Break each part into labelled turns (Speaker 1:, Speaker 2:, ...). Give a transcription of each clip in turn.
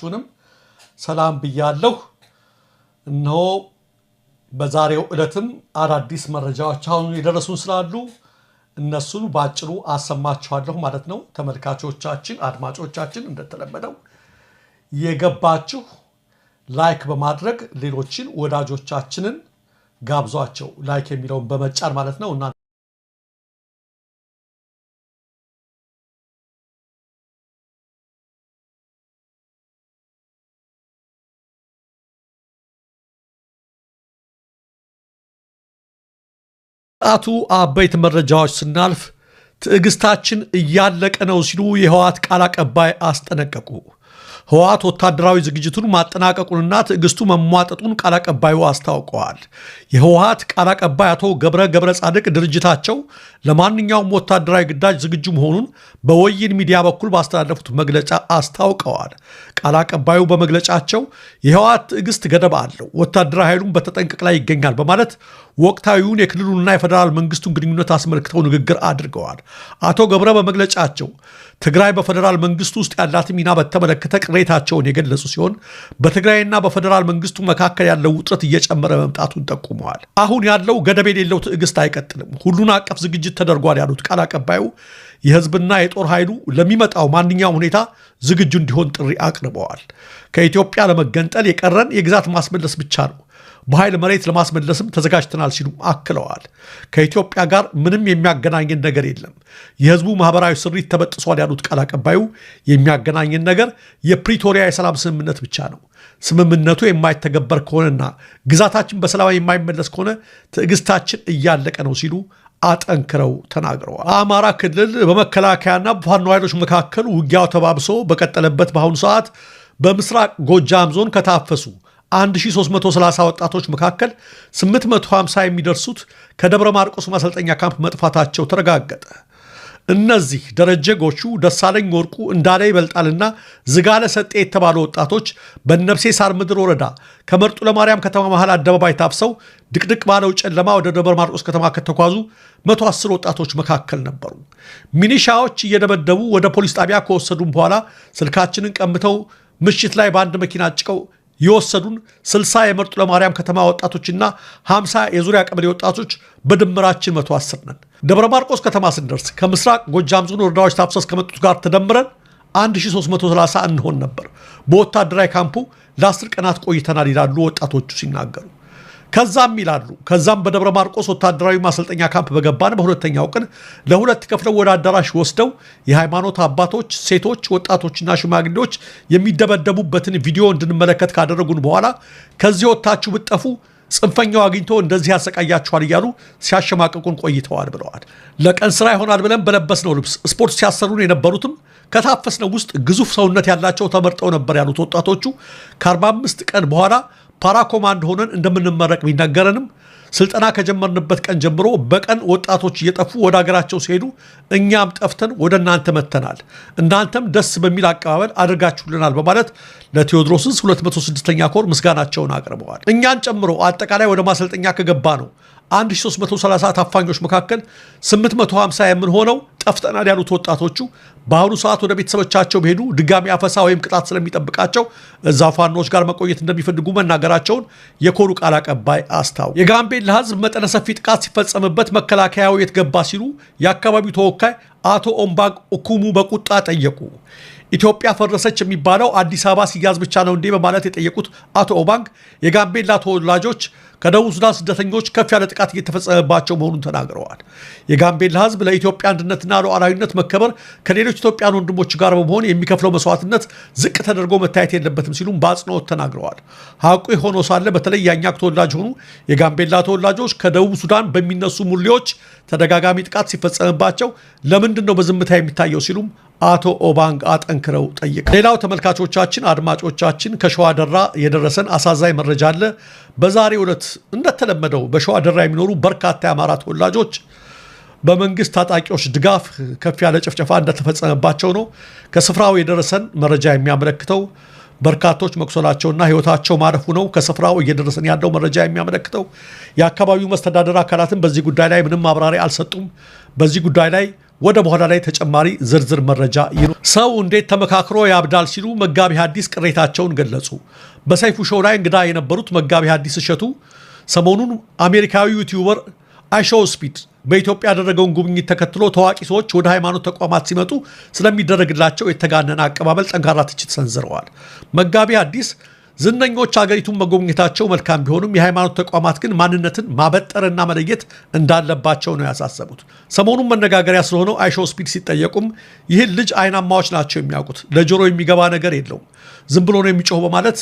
Speaker 1: ሁላችሁንም ሰላም ብያለሁ። እነሆ በዛሬው ዕለትም አዳዲስ መረጃዎች አሁን የደረሱን ስላሉ እነሱን ባጭሩ አሰማችኋለሁ ማለት ነው። ተመልካቾቻችን፣ አድማጮቻችን እንደተለመደው የገባችሁ ላይክ በማድረግ ሌሎችን ወዳጆቻችንን ጋብዟቸው። ላይክ የሚለውን በመጫን ማለት ነው። እና አቱ አበይት መረጃዎች ስናልፍ ትዕግስታችን እያለቀ ነው ሲሉ የህወሓት ቃል አቀባይ አስጠነቀቁ። ህወሓት ወታደራዊ ዝግጅቱን ማጠናቀቁንና ትዕግስቱ መሟጠጡን ቃል አቀባዩ አስታውቀዋል። የህወሓት ቃል አቀባይ አቶ ገብረ ጻድቅ ድርጅታቸው ለማንኛውም ወታደራዊ ግዳጅ ዝግጁ መሆኑን በወይን ሚዲያ በኩል ባስተላለፉት መግለጫ አስታውቀዋል። ቃል አቀባዩ በመግለጫቸው የህወሓት ትዕግስት ገደብ አለው፣ ወታደራዊ ኃይሉን በተጠንቀቅ ላይ ይገኛል በማለት ወቅታዊውን የክልሉንና የፌዴራል መንግስቱን ግንኙነት አስመልክተው ንግግር አድርገዋል። አቶ ገብረ በመግለጫቸው ትግራይ በፌዴራል መንግስቱ ውስጥ ያላት ሚና በተመለከተ ቅሬታቸውን የገለጹ ሲሆን በትግራይና በፌዴራል መንግስቱ መካከል ያለው ውጥረት እየጨመረ መምጣቱን ጠቁመዋል። አሁን ያለው ገደብ የሌለው ትዕግስት አይቀጥልም፣ ሁሉን አቀፍ ዝግጅት ተደርጓል ያሉት ቃል አቀባዩ የህዝብና የጦር ኃይሉ ለሚመጣው ማንኛውም ሁኔታ ዝግጁ እንዲሆን ጥሪ አቅርበዋል። ከኢትዮጵያ ለመገንጠል የቀረን የግዛት ማስመለስ ብቻ ነው፣ በኃይል መሬት ለማስመለስም ተዘጋጅተናል ሲሉ አክለዋል። ከኢትዮጵያ ጋር ምንም የሚያገናኘን ነገር የለም፣ የህዝቡ ማህበራዊ ስሪት ተበጥሷል ያሉት ቃል አቀባዩ የሚያገናኘን ነገር የፕሪቶሪያ የሰላም ስምምነት ብቻ ነው። ስምምነቱ የማይተገበር ከሆነና ግዛታችን በሰላም የማይመለስ ከሆነ ትዕግስታችን እያለቀ ነው ሲሉ አጠንክረው ተናግረዋል። አማራ ክልል በመከላከያና በፋኖ ኃይሎች መካከል ውጊያው ተባብሶ በቀጠለበት በአሁኑ ሰዓት በምስራቅ ጎጃም ዞን ከታፈሱ 1330 ወጣቶች መካከል 850 የሚደርሱት ከደብረ ማርቆስ ማሰልጠኛ ካምፕ መጥፋታቸው ተረጋገጠ። እነዚህ ደረጀ ጎቹ፣ ደሳለኝ ወርቁ፣ እንዳለ ይበልጣልና ዝጋለ ሰጤ የተባሉ ወጣቶች በነብሴ ሳር ምድር ወረዳ ከመርጡ ለማርያም ከተማ መሃል አደባባይ ታፍሰው ድቅድቅ ባለው ጨለማ ወደ ደብረ ማርቆስ ከተማ ከተጓዙ 110 ወጣቶች መካከል ነበሩ። ሚኒሻዎች እየደበደቡ ወደ ፖሊስ ጣቢያ ከወሰዱም በኋላ ስልካችንን ቀምተው ምሽት ላይ በአንድ መኪና አጭቀው የወሰዱን 60 የመርጡ ለማርያም ከተማ ወጣቶችና 50 የዙሪያ ቀበሌ ወጣቶች በድምራችን 110 ነን። ደብረ ማርቆስ ከተማ ስንደርስ ከምስራቅ ጎጃም ዞን ወረዳዎች ታፍሰው ከመጡት ጋር ተደምረን 1330 እንሆን ነበር። በወታደራዊ ካምፑ ለ10 ቀናት ቆይተናል ይላሉ ወጣቶቹ ሲናገሩ። ከዛም በደብረ ማርቆስ ወታደራዊ ማሰልጠኛ ካምፕ በገባን በሁለተኛው ቀን ለሁለት ከፍለው ወደ አዳራሽ ወስደው የሃይማኖት አባቶች፣ ሴቶች፣ ወጣቶችና ሽማግሌዎች የሚደበደቡበትን ቪዲዮ እንድንመለከት ካደረጉን በኋላ ከዚህ ወጣችሁ ብትጠፉ ጽንፈኛው አግኝቶ እንደዚህ ያሰቃያችኋል እያሉ ሲያሸማቅቁን ቆይተዋል ብለዋል። ለቀን ስራ ይሆናል ብለን በለበስነው ልብስ ስፖርት ሲያሰሩን የነበሩትም ከታፈስነው ውስጥ ግዙፍ ሰውነት ያላቸው ተመርጠው ነበር ያሉት ወጣቶቹ ከ45 ቀን በኋላ ፓራ ኮማንድ ሆነን እንደምንመረቅ ቢነገረንም ስልጠና ከጀመርንበት ቀን ጀምሮ በቀን ወጣቶች እየጠፉ ወደ ሀገራቸው ሲሄዱ እኛም ጠፍተን ወደ እናንተ መተናል፣ እናንተም ደስ በሚል አቀባበል አድርጋችሁልናል በማለት ለቴዎድሮስ 206ኛ ኮር ምስጋናቸውን አቅርበዋል። እኛን ጨምሮ አጠቃላይ ወደ ማሰልጠኛ ከገባ ነው 1330 ታፋኞች መካከል 850 የምንሆነው ጠፍተናል ያሉት ወጣቶቹ በአሁኑ ሰዓት ወደ ቤተሰቦቻቸው ቢሄዱ ድጋሚ አፈሳ ወይም ቅጣት ስለሚጠብቃቸው እዛ ፋኖች ጋር መቆየት እንደሚፈልጉ መናገራቸውን የኮሩ ቃል አቀባይ አስታወቁ። የጋምቤላ ሕዝብ መጠነ ሰፊ ጥቃት ሲፈጸምበት መከላከያው የት ገባ ሲሉ የአካባቢው ተወካይ አቶ ኦምባግ ኦኩሙ በቁጣ ጠየቁ። ኢትዮጵያ ፈረሰች የሚባለው አዲስ አበባ ሲያዝ ብቻ ነው እንዴ በማለት የጠየቁት አቶ ኦባንግ የጋምቤላ ተወላጆች ከደቡብ ሱዳን ስደተኞች ከፍ ያለ ጥቃት እየተፈጸመባቸው መሆኑን ተናግረዋል። የጋምቤላ ህዝብ ለኢትዮጵያ አንድነትና ሉዓላዊነት መከበር ከሌሎች ኢትዮጵያን ወንድሞች ጋር በመሆን የሚከፍለው መስዋዕትነት ዝቅ ተደርጎ መታየት የለበትም ሲሉም በአጽንኦት ተናግረዋል። ሀቁ ሆኖ ሳለ በተለይ የአኛክ ተወላጅ ሆኑ የጋምቤላ ተወላጆች ከደቡብ ሱዳን በሚነሱ ሙሌዎች ተደጋጋሚ ጥቃት ሲፈጸምባቸው ለምንድን ነው በዝምታ የሚታየው ሲሉም አቶ ኦባንግ አጠንክረው ጠይቀዋል። ሌላው ተመልካቾቻችን፣ አድማጮቻችን ከሸዋ ደራ የደረሰን አሳዛኝ መረጃ አለ። በዛሬው ዕለት እንደተለመደው በሸዋ ደራ የሚኖሩ በርካታ የአማራ ተወላጆች በመንግስት ታጣቂዎች ድጋፍ ከፍ ያለ ጭፍጨፋ እንደተፈጸመባቸው ነው ከስፍራው የደረሰን መረጃ የሚያመለክተው። በርካቶች መቁሰላቸውና ህይወታቸው ማረፉ ነው ከስፍራው እየደረሰን ያለው መረጃ የሚያመለክተው። የአካባቢው መስተዳደር አካላትን በዚህ ጉዳይ ላይ ምንም ማብራሪያ አልሰጡም። በዚህ ጉዳይ ላይ ወደ በኋላ ላይ ተጨማሪ ዝርዝር መረጃ ሰው እንዴት ተመካክሮ ያብዳል ሲሉ መጋቢ ሐዲስ ቅሬታቸውን ገለጹ። በሰይፉ ሾው ላይ እንግዳ የነበሩት መጋቢ ሐዲስ እሸቱ ሰሞኑን አሜሪካዊ ዩቲዩበር አይሾው ስፒድ በኢትዮጵያ ያደረገውን ጉብኝት ተከትሎ ታዋቂ ሰዎች ወደ ሃይማኖት ተቋማት ሲመጡ ስለሚደረግላቸው የተጋነነ አቀባበል ጠንካራ ትችት ሰንዝረዋል። መጋቢ ሐዲስ ዝነኞች ሀገሪቱን መጎብኘታቸው መልካም ቢሆንም የሃይማኖት ተቋማት ግን ማንነትን ማበጠርና መለየት እንዳለባቸው ነው ያሳሰቡት። ሰሞኑን መነጋገሪያ ስለሆነው አይሾው ስፒድ ሲጠየቁም ይህን ልጅ አይናማዎች ናቸው የሚያውቁት፣ ለጆሮ የሚገባ ነገር የለውም፣ ዝም ብሎ ነው የሚጮህ በማለት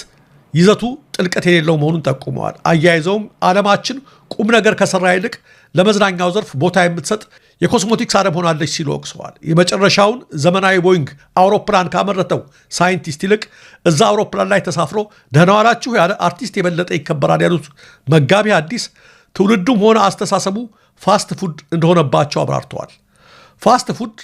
Speaker 1: ይዘቱ ጥልቀት የሌለው መሆኑን ጠቁመዋል። አያይዘውም ዓለማችን ቁም ነገር ከሰራ ይልቅ ለመዝናኛው ዘርፍ ቦታ የምትሰጥ የኮስሞቲክስ ዓለም ሆናለች ሲሉ ወቅሰዋል። የመጨረሻውን ዘመናዊ ቦይንግ አውሮፕላን ካመረተው ሳይንቲስት ይልቅ እዛ አውሮፕላን ላይ ተሳፍሮ ደህና ዋላችሁ ያለ አርቲስት የበለጠ ይከበራል ያሉት መጋቢ ሐዲስ ትውልዱም ሆነ አስተሳሰቡ ፋስት ፉድ እንደሆነባቸው አብራርተዋል። ፋስት ፉድ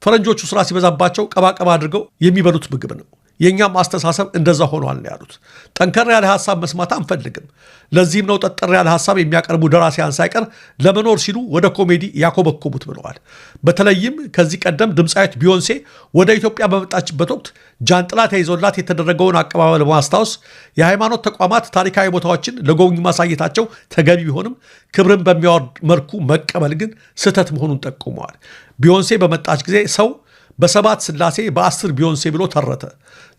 Speaker 1: ፈረንጆቹ ስራ ሲበዛባቸው ቀባቀባ አድርገው የሚበሉት ምግብ ነው። የኛም አስተሳሰብ እንደዛ ሆኗል ያሉት ጠንከር ያለ ሐሳብ መስማት አንፈልግም። ለዚህም ነው ጠጠር ያለ ሐሳብ የሚያቀርቡ ደራሲያን ሳይቀር ለመኖር ሲሉ ወደ ኮሜዲ ያኮበኮቡት ብለዋል። በተለይም ከዚህ ቀደም ድምፃዊት ቢዮንሴ ወደ ኢትዮጵያ በመጣችበት ወቅት ጃንጥላ ተይዞላት የተደረገውን አቀባበል በማስታወስ የሃይማኖት ተቋማት ታሪካዊ ቦታዎችን ለጎብኚ ማሳየታቸው ተገቢ ቢሆንም ክብርን በሚያወርድ መልኩ መቀበል ግን ስህተት መሆኑን ጠቁመዋል። ቢዮንሴ በመጣች ጊዜ ሰው በሰባት ስላሴ በ10 ቢዮንሴ ብሎ ተረተ።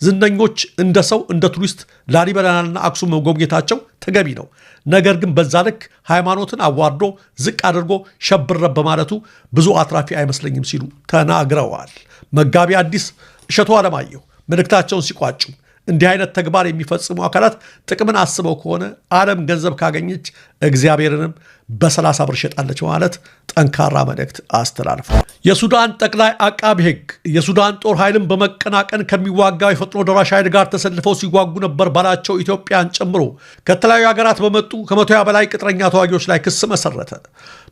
Speaker 1: ዝነኞች እንደ ሰው እንደ ቱሪስት ላሊበላና አክሱም መጎብኘታቸው ተገቢ ነው። ነገር ግን በዛ ልክ ሃይማኖትን አዋርዶ ዝቅ አድርጎ ሸብረብ በማለቱ ብዙ አትራፊ አይመስለኝም ሲሉ ተናግረዋል። መጋቢ ሐዲስ እሸቱ አለማየሁ መልእክታቸውን ሲቋጩ እንዲህ አይነት ተግባር የሚፈጽሙ አካላት ጥቅምን አስበው ከሆነ ዓለም ገንዘብ ካገኘች እግዚአብሔርንም በ30 ብር ሸጣለች ማለት ጠንካራ መልእክት አስተላልፏል። የሱዳን ጠቅላይ አቃቤ ሕግ የሱዳን ጦር ኃይልን በመቀናቀን ከሚዋጋው የፈጥኖ ደራሽ ኃይል ጋር ተሰልፈው ሲዋጉ ነበር ባላቸው ኢትዮጵያን ጨምሮ ከተለያዩ ሀገራት በመጡ ከ100 በላይ ቅጥረኛ ተዋጊዎች ላይ ክስ መሰረተ።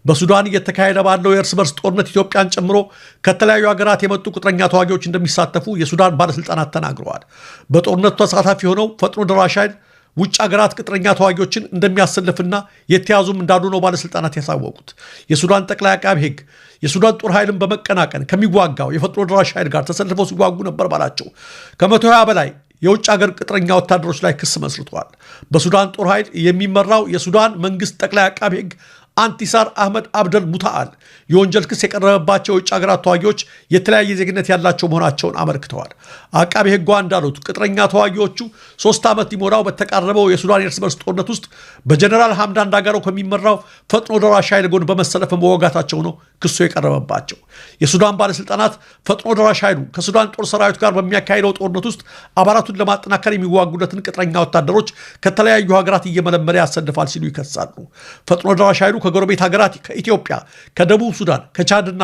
Speaker 1: በሱዳን እየተካሄደ ባለው የእርስ በርስ ጦርነት ኢትዮጵያን ጨምሮ ከተለያዩ ሀገራት የመጡ ቅጥረኛ ተዋጊዎች እንደሚሳተፉ የሱዳን ባለስልጣናት ተናግረዋል። በጦርነቱ ተሳታፊ የሆነው ፈጥኖ ደራሽ ኃይል ውጭ ሀገራት ቅጥረኛ ተዋጊዎችን እንደሚያሰልፍና የተያዙም እንዳሉ ነው ባለስልጣናት ያሳወቁት። የሱዳን ጠቅላይ አቃቤ ሕግ የሱዳን ጦር ኃይልን በመቀናቀን ከሚዋጋው የፈጥኖ ደራሽ ኃይል ጋር ተሰልፈው ሲዋጉ ነበር ባላቸው ከ120 በላይ የውጭ ሀገር ቅጥረኛ ወታደሮች ላይ ክስ መስርቷል። በሱዳን ጦር ኃይል የሚመራው የሱዳን መንግስት ጠቅላይ አቃቤ ሕግ አንቲሳር አህመድ አብደል ሙታአል የወንጀል ክስ የቀረበባቸው የውጭ ሀገራት ተዋጊዎች የተለያየ ዜግነት ያላቸው መሆናቸውን አመልክተዋል። አቃቤ ሕጓ እንዳሉት ቅጥረኛ ተዋጊዎቹ 3 ዓመት ሊሞላው በተቃረበው የሱዳን የእርስ በርስ ጦርነት ውስጥ በጀነራል ሐምዳን ዳጋሎ ከሚመራው ፈጥኖ ደራሽ ኃይል ጎን በመሰለፍ መወጋታቸው ነው ክሱ የቀረበባቸው። የሱዳን ባለስልጣናት ፈጥኖ ደራሽ ኃይሉ ከሱዳን ጦር ሰራዊት ጋር በሚያካሂደው ጦርነት ውስጥ አባላቱን ለማጠናከር የሚዋጉለትን ቅጥረኛ ወታደሮች ከተለያዩ ሀገራት እየመለመለ ያሰልፋል ሲሉ ይከሳሉ። ፈጥኖ ደራሽ ኃይሉ ከጎረቤት ሀገራት ከኢትዮጵያ፣ ከደቡብ ሱዳን፣ ከቻድና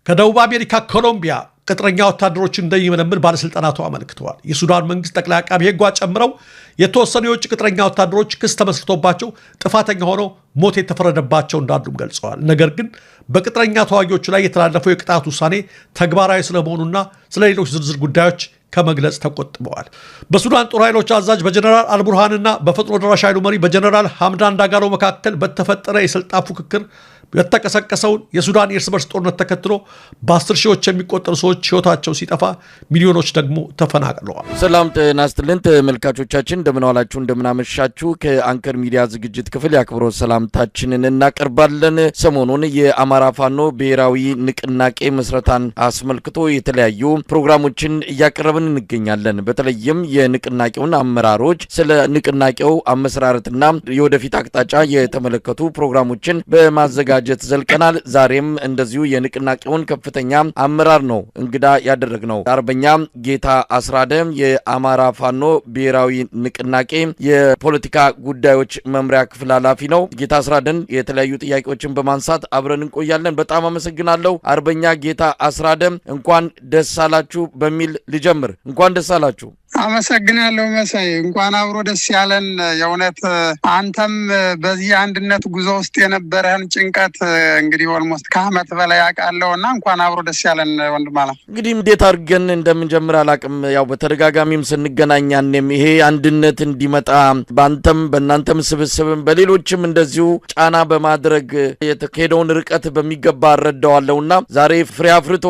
Speaker 1: ከደቡብ አሜሪካ ኮሎምቢያ ቅጥረኛ ወታደሮችን እንደሚመለምል ባለስልጣናቱ አመልክተዋል። የሱዳን መንግስት ጠቅላይ አቃቤ ሕጓ ጨምረው የተወሰኑ የውጭ ቅጥረኛ ወታደሮች ክስ ተመስርቶባቸው ጥፋተኛ ሆነው ሞት የተፈረደባቸው እንዳሉም ገልጸዋል። ነገር ግን በቅጥረኛ ተዋጊዎቹ ላይ የተላለፈው የቅጣት ውሳኔ ተግባራዊ ስለመሆኑና ስለሌሎች ዝርዝር ጉዳዮች ከመግለጽ ተቆጥበዋል። በሱዳን ጦር ኃይሎች አዛዥ በጀነራል አልቡርሃንና በፈጥኖ ደራሽ ኃይሉ መሪ በጀነራል ሐምዳን ዳጋሎ መካከል በተፈጠረ የስልጣን ፉክክር የተቀሰቀሰውን የሱዳን የእርስ በርስ ጦርነት ተከትሎ በ10 ሺዎች የሚቆጠሩ ሰዎች ሕይወታቸው ሲጠፋ ሚሊዮኖች ደግሞ ተፈናቅለዋል።
Speaker 2: ሰላም ጤና ይስጥልን ተመልካቾቻችን፣ እንደምን ዋላችሁ እንደምን አመሻችሁ። ከአንከር ሚዲያ ዝግጅት ክፍል የአክብሮት ሰላምታችንን እናቀርባለን። ሰሞኑን የአማራ ፋኖ ብሔራዊ ንቅናቄ መስረታን አስመልክቶ የተለያዩ ፕሮግራሞችን እያቀረብን እንገኛለን። በተለይም የንቅናቄውን አመራሮች ስለ ንቅናቄው አመሰራረትና የወደፊት አቅጣጫ የተመለከቱ ፕሮግራሞችን በማዘጋጀት ዘልቀናል። ዛሬም እንደዚሁ የንቅናቄውን ከፍተኛ አመራር ነው እንግዳ ያደረግነው። አርበኛ ጌታ አስራደ የአማራ ፋኖ ብሔራዊ ንቅናቄ የፖለቲካ ጉዳዮች መምሪያ ክፍል ኃላፊ ነው። ጌታ አስራደን የተለያዩ ጥያቄዎችን በማንሳት አብረን እንቆያለን። በጣም አመሰግናለሁ። አርበኛ ጌታ አስራደ እንኳን ደስ አላችሁ በሚል ልጀምር። እንኳን ደስ አላችሁ።
Speaker 3: አመሰግናለሁ መሳይ እንኳን አብሮ ደስ ያለን የእውነት አንተም በዚህ አንድነት ጉዞ ውስጥ የነበረን ጭንቀት እንግዲህ ኦልሞስት ከአመት በላይ አቃለውና እንኳን አብሮ ደስ ያለን ወንድማላ
Speaker 2: እንግዲህ እንዴት አድርገን እንደምንጀምር አላቅም ያው በተደጋጋሚም ስንገናኛንም ይሄ አንድነት እንዲመጣ ባንተም በእናንተም ስብስብም በሌሎችም እንደዚሁ ጫና በማድረግ የተከሄደውን ርቀት በሚገባ አረዳዋለውና ዛሬ ፍሬ አፍርቶ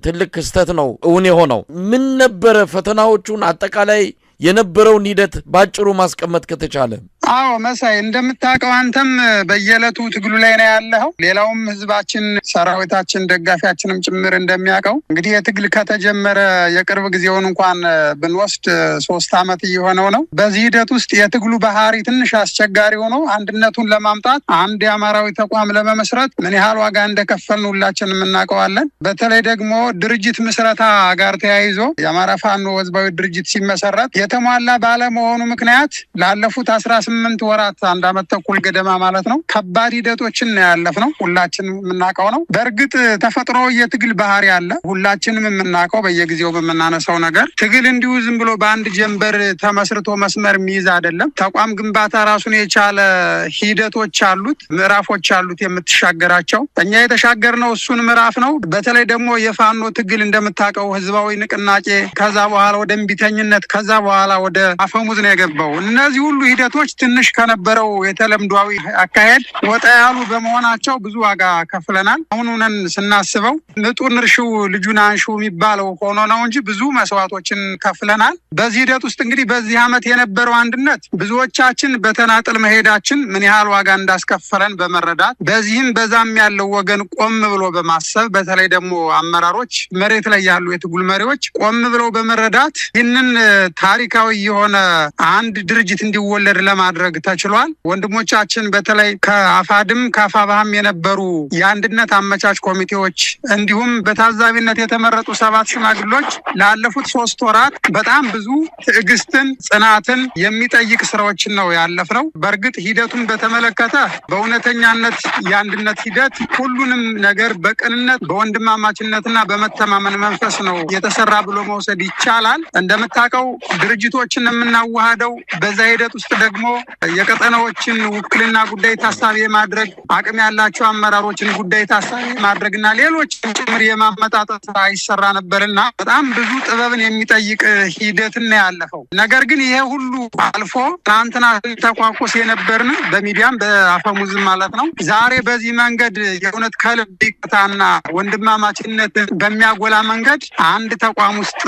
Speaker 2: ትልቅ ክስተት ነው እውን የሆነው ምን ነበር ፈተናዎቹ አጠቃላይ የነበረውን ሂደት ባጭሩ ማስቀመጥ ከተቻለ
Speaker 3: አዎ መሳይ እንደምታውቀው አንተም በየለቱ ትግሉ ላይ ነው ያለው ሌላውም ህዝባችን ሰራዊታችን ደጋፊያችንም ጭምር እንደሚያውቀው እንግዲህ የትግል ከተጀመረ የቅርብ ጊዜውን እንኳን ብንወስድ 3 አመት እየሆነው ነው በዚህ ሂደት ውስጥ የትግሉ ባህሪ ትንሽ አስቸጋሪ ሆኖ አንድነቱን ለማምጣት አንድ የአማራዊ ተቋም ለመመስረት ምን ያህል ዋጋ እንደከፈልን ሁላችንም እናውቀዋለን በተለይ ደግሞ ድርጅት ምስረታ ጋር ተያይዞ የአማራ ፋኖ ህዝባዊ ድርጅት ሲመሰረት የተሟላ ባለመሆኑ ምክንያት ላለፉት 18 ወራት አንድ አመት ተኩል ገደማ ማለት ነው ከባድ ሂደቶችን ያለፍነው ሁላችንም የምናውቀው ነው በእርግጥ ተፈጥሮ የትግል ባህሪ አለ ሁላችንም የምናውቀው በየጊዜው በመናነሳው ነገር ትግል እንዲሁ ዝም ብሎ በአንድ ጀንበር ተመስርቶ መስመር የሚይዝ አይደለም ተቋም ግንባታ ራሱን የቻለ ሂደቶች አሉት ምዕራፎች አሉት የምትሻገራቸው እኛ የተሻገርነው እሱን ምዕራፍ ነው በተለይ ደግሞ የፋኖ ትግል እንደምታውቀው ህዝባዊ ንቅናቄ ከዛ በኋላ ወደ እምቢተኝነት ከዛ በኋላ ወደ አፈሙዝ ነው የገባው እነዚህ ሁሉ ሂደቶች ትንሽ ከነበረው የተለምዷዊ አካሄድ ወጣ ያሉ በመሆናቸው ብዙ ዋጋ ከፍለናል አሁንነን ስናስበው ንጡን እርሺው ልጁን አንሺው የሚባለው ሆኖ ነው እንጂ ብዙ መስዋዕቶችን ከፍለናል በዚህ ሂደት ውስጥ እንግዲህ በዚህ አመት የነበረው አንድነት ብዙዎቻችን በተናጥል መሄዳችን ምን ያህል ዋጋ እንዳስከፈለን በመረዳት በዚህም በዛም ያለው ወገን ቆም ብሎ በማሰብ በተለይ ደግሞ አመራሮች መሬት ላይ ያሉ የትግል መሪዎች ቆም ብለው በመረዳት ይህንን ታሪካዊ የሆነ አንድ ድርጅት እንዲወለድ ለማድረግ ተችሏል ወንድሞቻችን በተለይ ከአፋድም ከአፋባህም የነበሩ የአንድነት አመቻች ኮሚቴዎች እንዲሁም በታዛቢነት የተመረጡ 7 ሽማግሌዎች ላለፉት 3 ወራት በጣም ብዙ ትዕግስትን ጽናትን የሚጠይቅ ስራዎችን ነው ያለፍነው በእርግጥ ሂደቱን በተመለከተ በእውነተኛነት የአንድነት ሂደት ሁሉንም ነገር በቅንነት በወንድማማችነትና በመተማመን መንፈስ ነው የተሰራ ብሎ መውሰድ ይቻላል እንደምታውቀው ድርጅቶችን የምናዋሃደው በዛ ሂደት ውስጥ ደግሞ የቀጠናዎችን ውክልና ጉዳይ ታሳቢ ማድረግ አቅም ያላቸው አመራሮችን ጉዳይ ታሳቢ ማድረግና ሌሎች ጭምር የማመጣጠር ስራ ይሰራ ነበርና በጣም ብዙ ጥበብን የሚጠይቅ ሂደትን ያለፈው ነገር ግን ይሄ ሁሉ አልፎ ትናንትና ተቋቁስ የነበርን በሚዲያም በአፈሙዝ ማለት ነው ዛሬ በዚህ መንገድ የእውነት ከልብ ይቅርታና ወንድማማችነት በሚያጎላ መንገድ አንድ ተቋም ውስጥ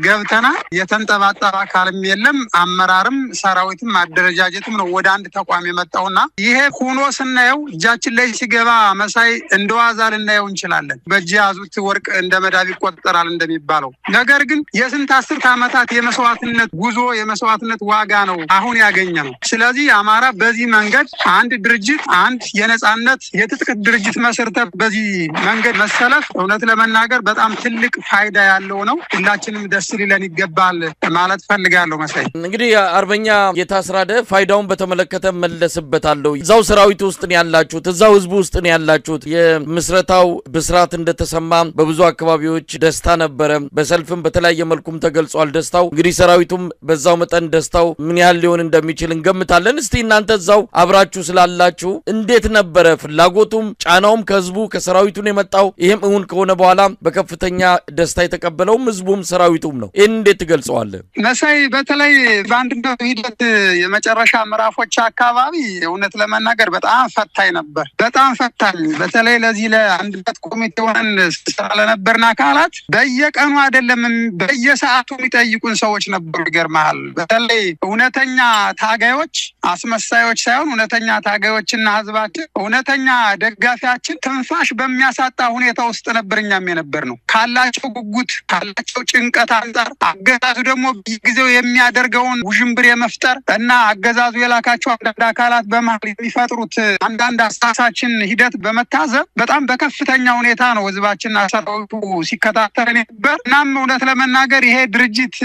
Speaker 3: ገብተና የተንጠባጠበ አካልም የለም አመራርም ሰራዊትም አደረጃጀትም ነው ወደ አንድ ተቋም የመጣውና ይሄ ሆኖ ስናየው እጃችን ላይ ሲገባ መሳይ እንደዋዛ ልናየው እንችላለን በእጅ ያዙት ወርቅ እንደ መዳብ ይቆጠራል እንደሚባለው ነገር ግን የስንት 10 አመታት የመስዋዕትነት ጉዞ የመስዋዕትነት ዋጋ ነው አሁን ያገኘነው ስለዚህ አማራ በዚህ መንገድ አንድ ድርጅት አንድ የነጻነት የትጥቅ ድርጅት መሰርተ በዚህ መንገድ መሰለፍ እውነት ለመናገር በጣም ትልቅ ፋይዳ ያለው ነው ሁላችንም ደስ ሊለን ይገባል ማለት ፈልጋለሁ መሳይ
Speaker 2: እንግዲህ አርበኛ የታስራደ ፋይዳውን በተመለከተ መለስበታለሁ እዛው ሰራዊት ውስጥ ነው ያላችሁት እዛው ህዝብ ውስጥ ነው ያላችሁት የምስረታው ብስራት እንደተሰማ በብዙ አካባቢዎች ደስታ ነበረ በሰልፍም በተለያየ መልኩም ተገልጿል ደስታው እንግዲህ ሰራዊቱም በዛው መጠን ደስታው ምን ያህል ሊሆን እንደሚችል እንገምታለን እስቲ እናንተ እዛው አብራችሁ ስላላችሁ እንዴት ነበረ ፍላጎቱም ጫናውም ከህዝቡ ከሰራዊቱ ነው የመጣው ይሄም እውን ከሆነ በኋላ በከፍተኛ ደስታ የተቀበለውም ህዝቡም ሰራዊቱም ነው እንዴት ትገልጸዋለህ
Speaker 3: መሳይ በተለይ በአንድነት ሂደት የመጨረሻ ምዕራፎች አካባቢ እውነት ለመናገር በጣም ፈታኝ ነበር በጣም ፈታኝ በተለይ ለዚህ ለአንድነት ኮሚቴውን ስለነበርና አካላት በየቀኑ አይደለም በየሰዓቱ የሚጠይቁን ሰዎች ነበሩ ይገርማል በተለይ እውነተኛ ታጋዮች አስመሳዮች ሳይሆን እውነተኛ ታጋዮችና ህዝባችን እውነተኛ ደጋፊያችን ትንፋሽ በሚያሳጣ ሁኔታ ውስጥ ነበርኛም የነበር ነው ካላቸው ጉጉት ካላቸው ጭንቀት አንፃር አገዛዙ ደግሞ ጊዜው የሚያደርገውን ውዥንብር የመፍጠር እና አገዛዙ የላካቸው አንዳንድ አካላት በመሃል የሚፈጥሩት አንዳንድ አሳሳችን ሂደት በመታዘብ በጣም በከፍተኛ ሁኔታ ነው ህዝባችን አሰራዊቱ ሲከታተል ነበር እናም እውነት ለመናገር ይሄ ድርጅት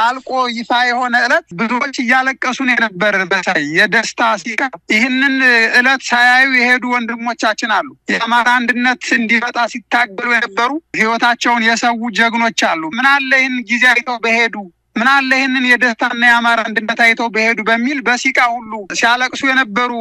Speaker 3: አልቆ ይፋ የሆነ ዕለት ብዙዎች እያለቀሱ ነበር በሳይ የደስታ ሲቃ ይህንን ዕለት ሳያዩ የሄዱ ወንድሞቻችን አሉ የአማራ አንድነት እንዲመጣ ሲታገሉ የነበሩ ህይወታቸውን የሰው ጀግኖች አሉ ምን አለ ይህን ጊዜ አይተው በሄዱ ምን አለ ይሄንን የደስታና የአማራ አንድነት አይተው በሄዱ በሚል በሲቃ ሁሉ ሲያለቅሱ የነበሩ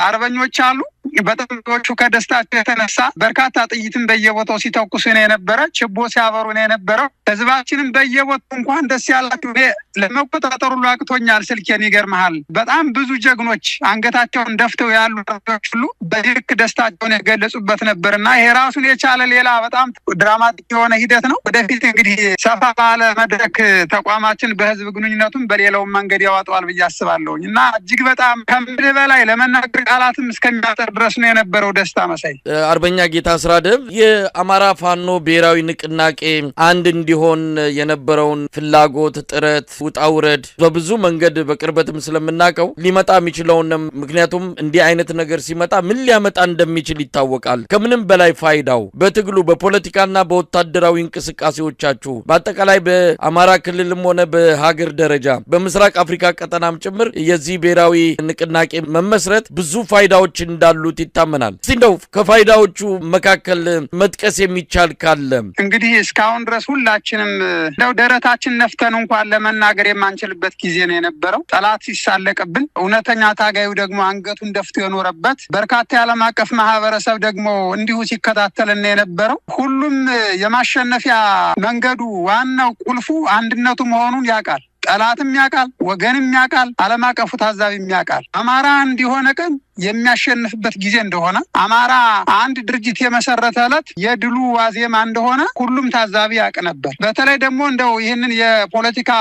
Speaker 3: አርበኞች አሉ። በጥቂቶቹ ከደስታቸው የተነሳ በርካታ ጥይትን በየቦታው ሲተኩሱ ነው የነበረ፣ ችቦ ሲያበሩ ነው የነበረው። ህዝባችንም በየቦታው እንኳን ደስ ያላችሁ ለመቆጣጠሩ አቅቶኛል ስልኬን ይገርምሃል። በጣም ብዙ ጀግኖች አንገታቸውን ደፍተው ያሉ አርበኞች ሁሉ በልክ ደስታቸውን የገለጹበት ነበርና ይሄ ራሱን የቻለ ሌላ በጣም ድራማቲክ የሆነ ሂደት ነው። ወደፊት እንግዲህ ሰፋ ባለ መድረክ ተቋማችን በህዝብ ግንኙነቱም በሌላው መንገድ ያወጣዋል ብዬ አስባለሁ እና እጅግ በጣም ከምድር በላይ ለመናገር ቃላትም እስከሚያጠር ድረስ ነው የነበረው ደስታ መሳይ።
Speaker 2: አርበኛ ጌታ አስራደም የአማራ ፋኖ ብሔራዊ ንቅናቄ አንድ እንዲሆን የነበረውን ፍላጎት ጥረት ውጣውረድ በብዙ መንገድ በቅርበትም ስለምናቀው ሊመጣ የሚችለውን ምክንያቱም እንዲህ አይነት ነገር ሲመጣ ምን ሊያመጣ እንደሚችል ይታወቃል። ከምንም በላይ ፋይዳው በትግሉ በፖለቲካና በወታደራዊ እንቅስቃሴዎቻችሁ በአጠቃላይ በአማራ ክልልም ሆነ በሀገር ደረጃ በምስራቅ አፍሪካ ቀጠናም ጭምር የዚህ ብሔራዊ ንቅናቄ መመስረት ብዙ ፋይዳዎች እንዳሉት ይታመናል። እንደው ከፋይዳዎቹ መካከል መጥቀስ የሚቻል ካለ
Speaker 3: እንግዲህ እስካሁን ድረስ ሁላችንም እንደው ደረታችን ነፍተን እንኳን ለመናገር የማንችልበት ጊዜ ነው የነበረው። ጠላት ሲሳለቅብን እውነተኛ ታጋዩ ደግሞ አንገቱን ደፍቶ የኖረበት በርካታ የዓለም አቀፍ ማህበረሰብ ደግሞ እንዲሁ ሲከታተልና የነበረው ሁሉም የማሸነፊያ መንገዱ ዋናው ቁልፉ አንድነቱ መሆኑን ያውቃል። ጠላትም ያውቃል፣ ወገንም ያውቃል፣ ዓለም አቀፉ ታዛቢም ያውቃል። አማራ እንዲሆነ ቀን የሚያሸንፍበት ጊዜ እንደሆነ አማራ አንድ ድርጅት የመሰረተ ዕለት የድሉ ዋዜማ እንደሆነ ሁሉም ታዛቢ ያውቅ ነበር። በተለይ ደግሞ እንደው ይህንን የፖለቲካ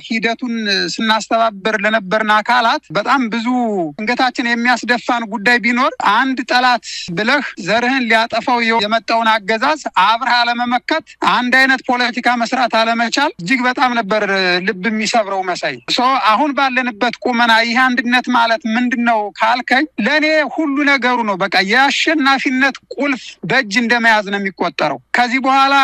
Speaker 3: ሂደቱን ስናስተባበር ለነበርን አካላት በጣም ብዙ አንገታችን የሚያስደፋን ጉዳይ ቢኖር አንድ ጠላት ብለህ ዘርህን ሊያጠፋው የመጣውን አገዛዝ አብረህ አለመመከት፣ አንድ አይነት ፖለቲካ መስራት አለመቻል እጅግ በጣም ነበር ልብ የሚሰብረው መሳይ። አሁን ባለንበት ቁመና ይህ አንድነት ማለት ምንድነው ካልከኝ ለኔ ሁሉ ነገሩ ነው። በቃ የአሸናፊነት ቁልፍ በእጅ እንደመያዝ ነው የሚቆጠረው። ከዚህ በኋላ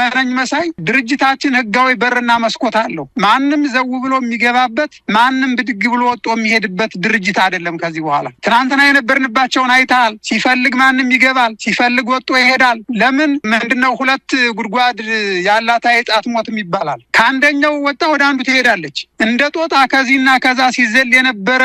Speaker 3: መረኝ መሳይ ድርጅታችን ህጋዊ በርና መስኮት አለው። ማንም ዘው ብሎ የሚገባበት ማንም ብድግ ብሎ ወጥቶ የሚሄድበት ድርጅት አይደለም። ከዚህ በኋላ ትናንትና የነበርንባቸውን አይተሃል። ሲፈልግ ማንም ይገባል፣ ሲፈልግ ወጥቶ ይሄዳል። ለምን ምንድነው ሁለት ጉድጓድ ያላት አይጥ አትሞትም ይባላል። ከአንደኛው ወጣ ወደ አንዱ ትሄዳለች። እንደ ጦጣ ከዚህና ከዛ ሲዘል የነበረ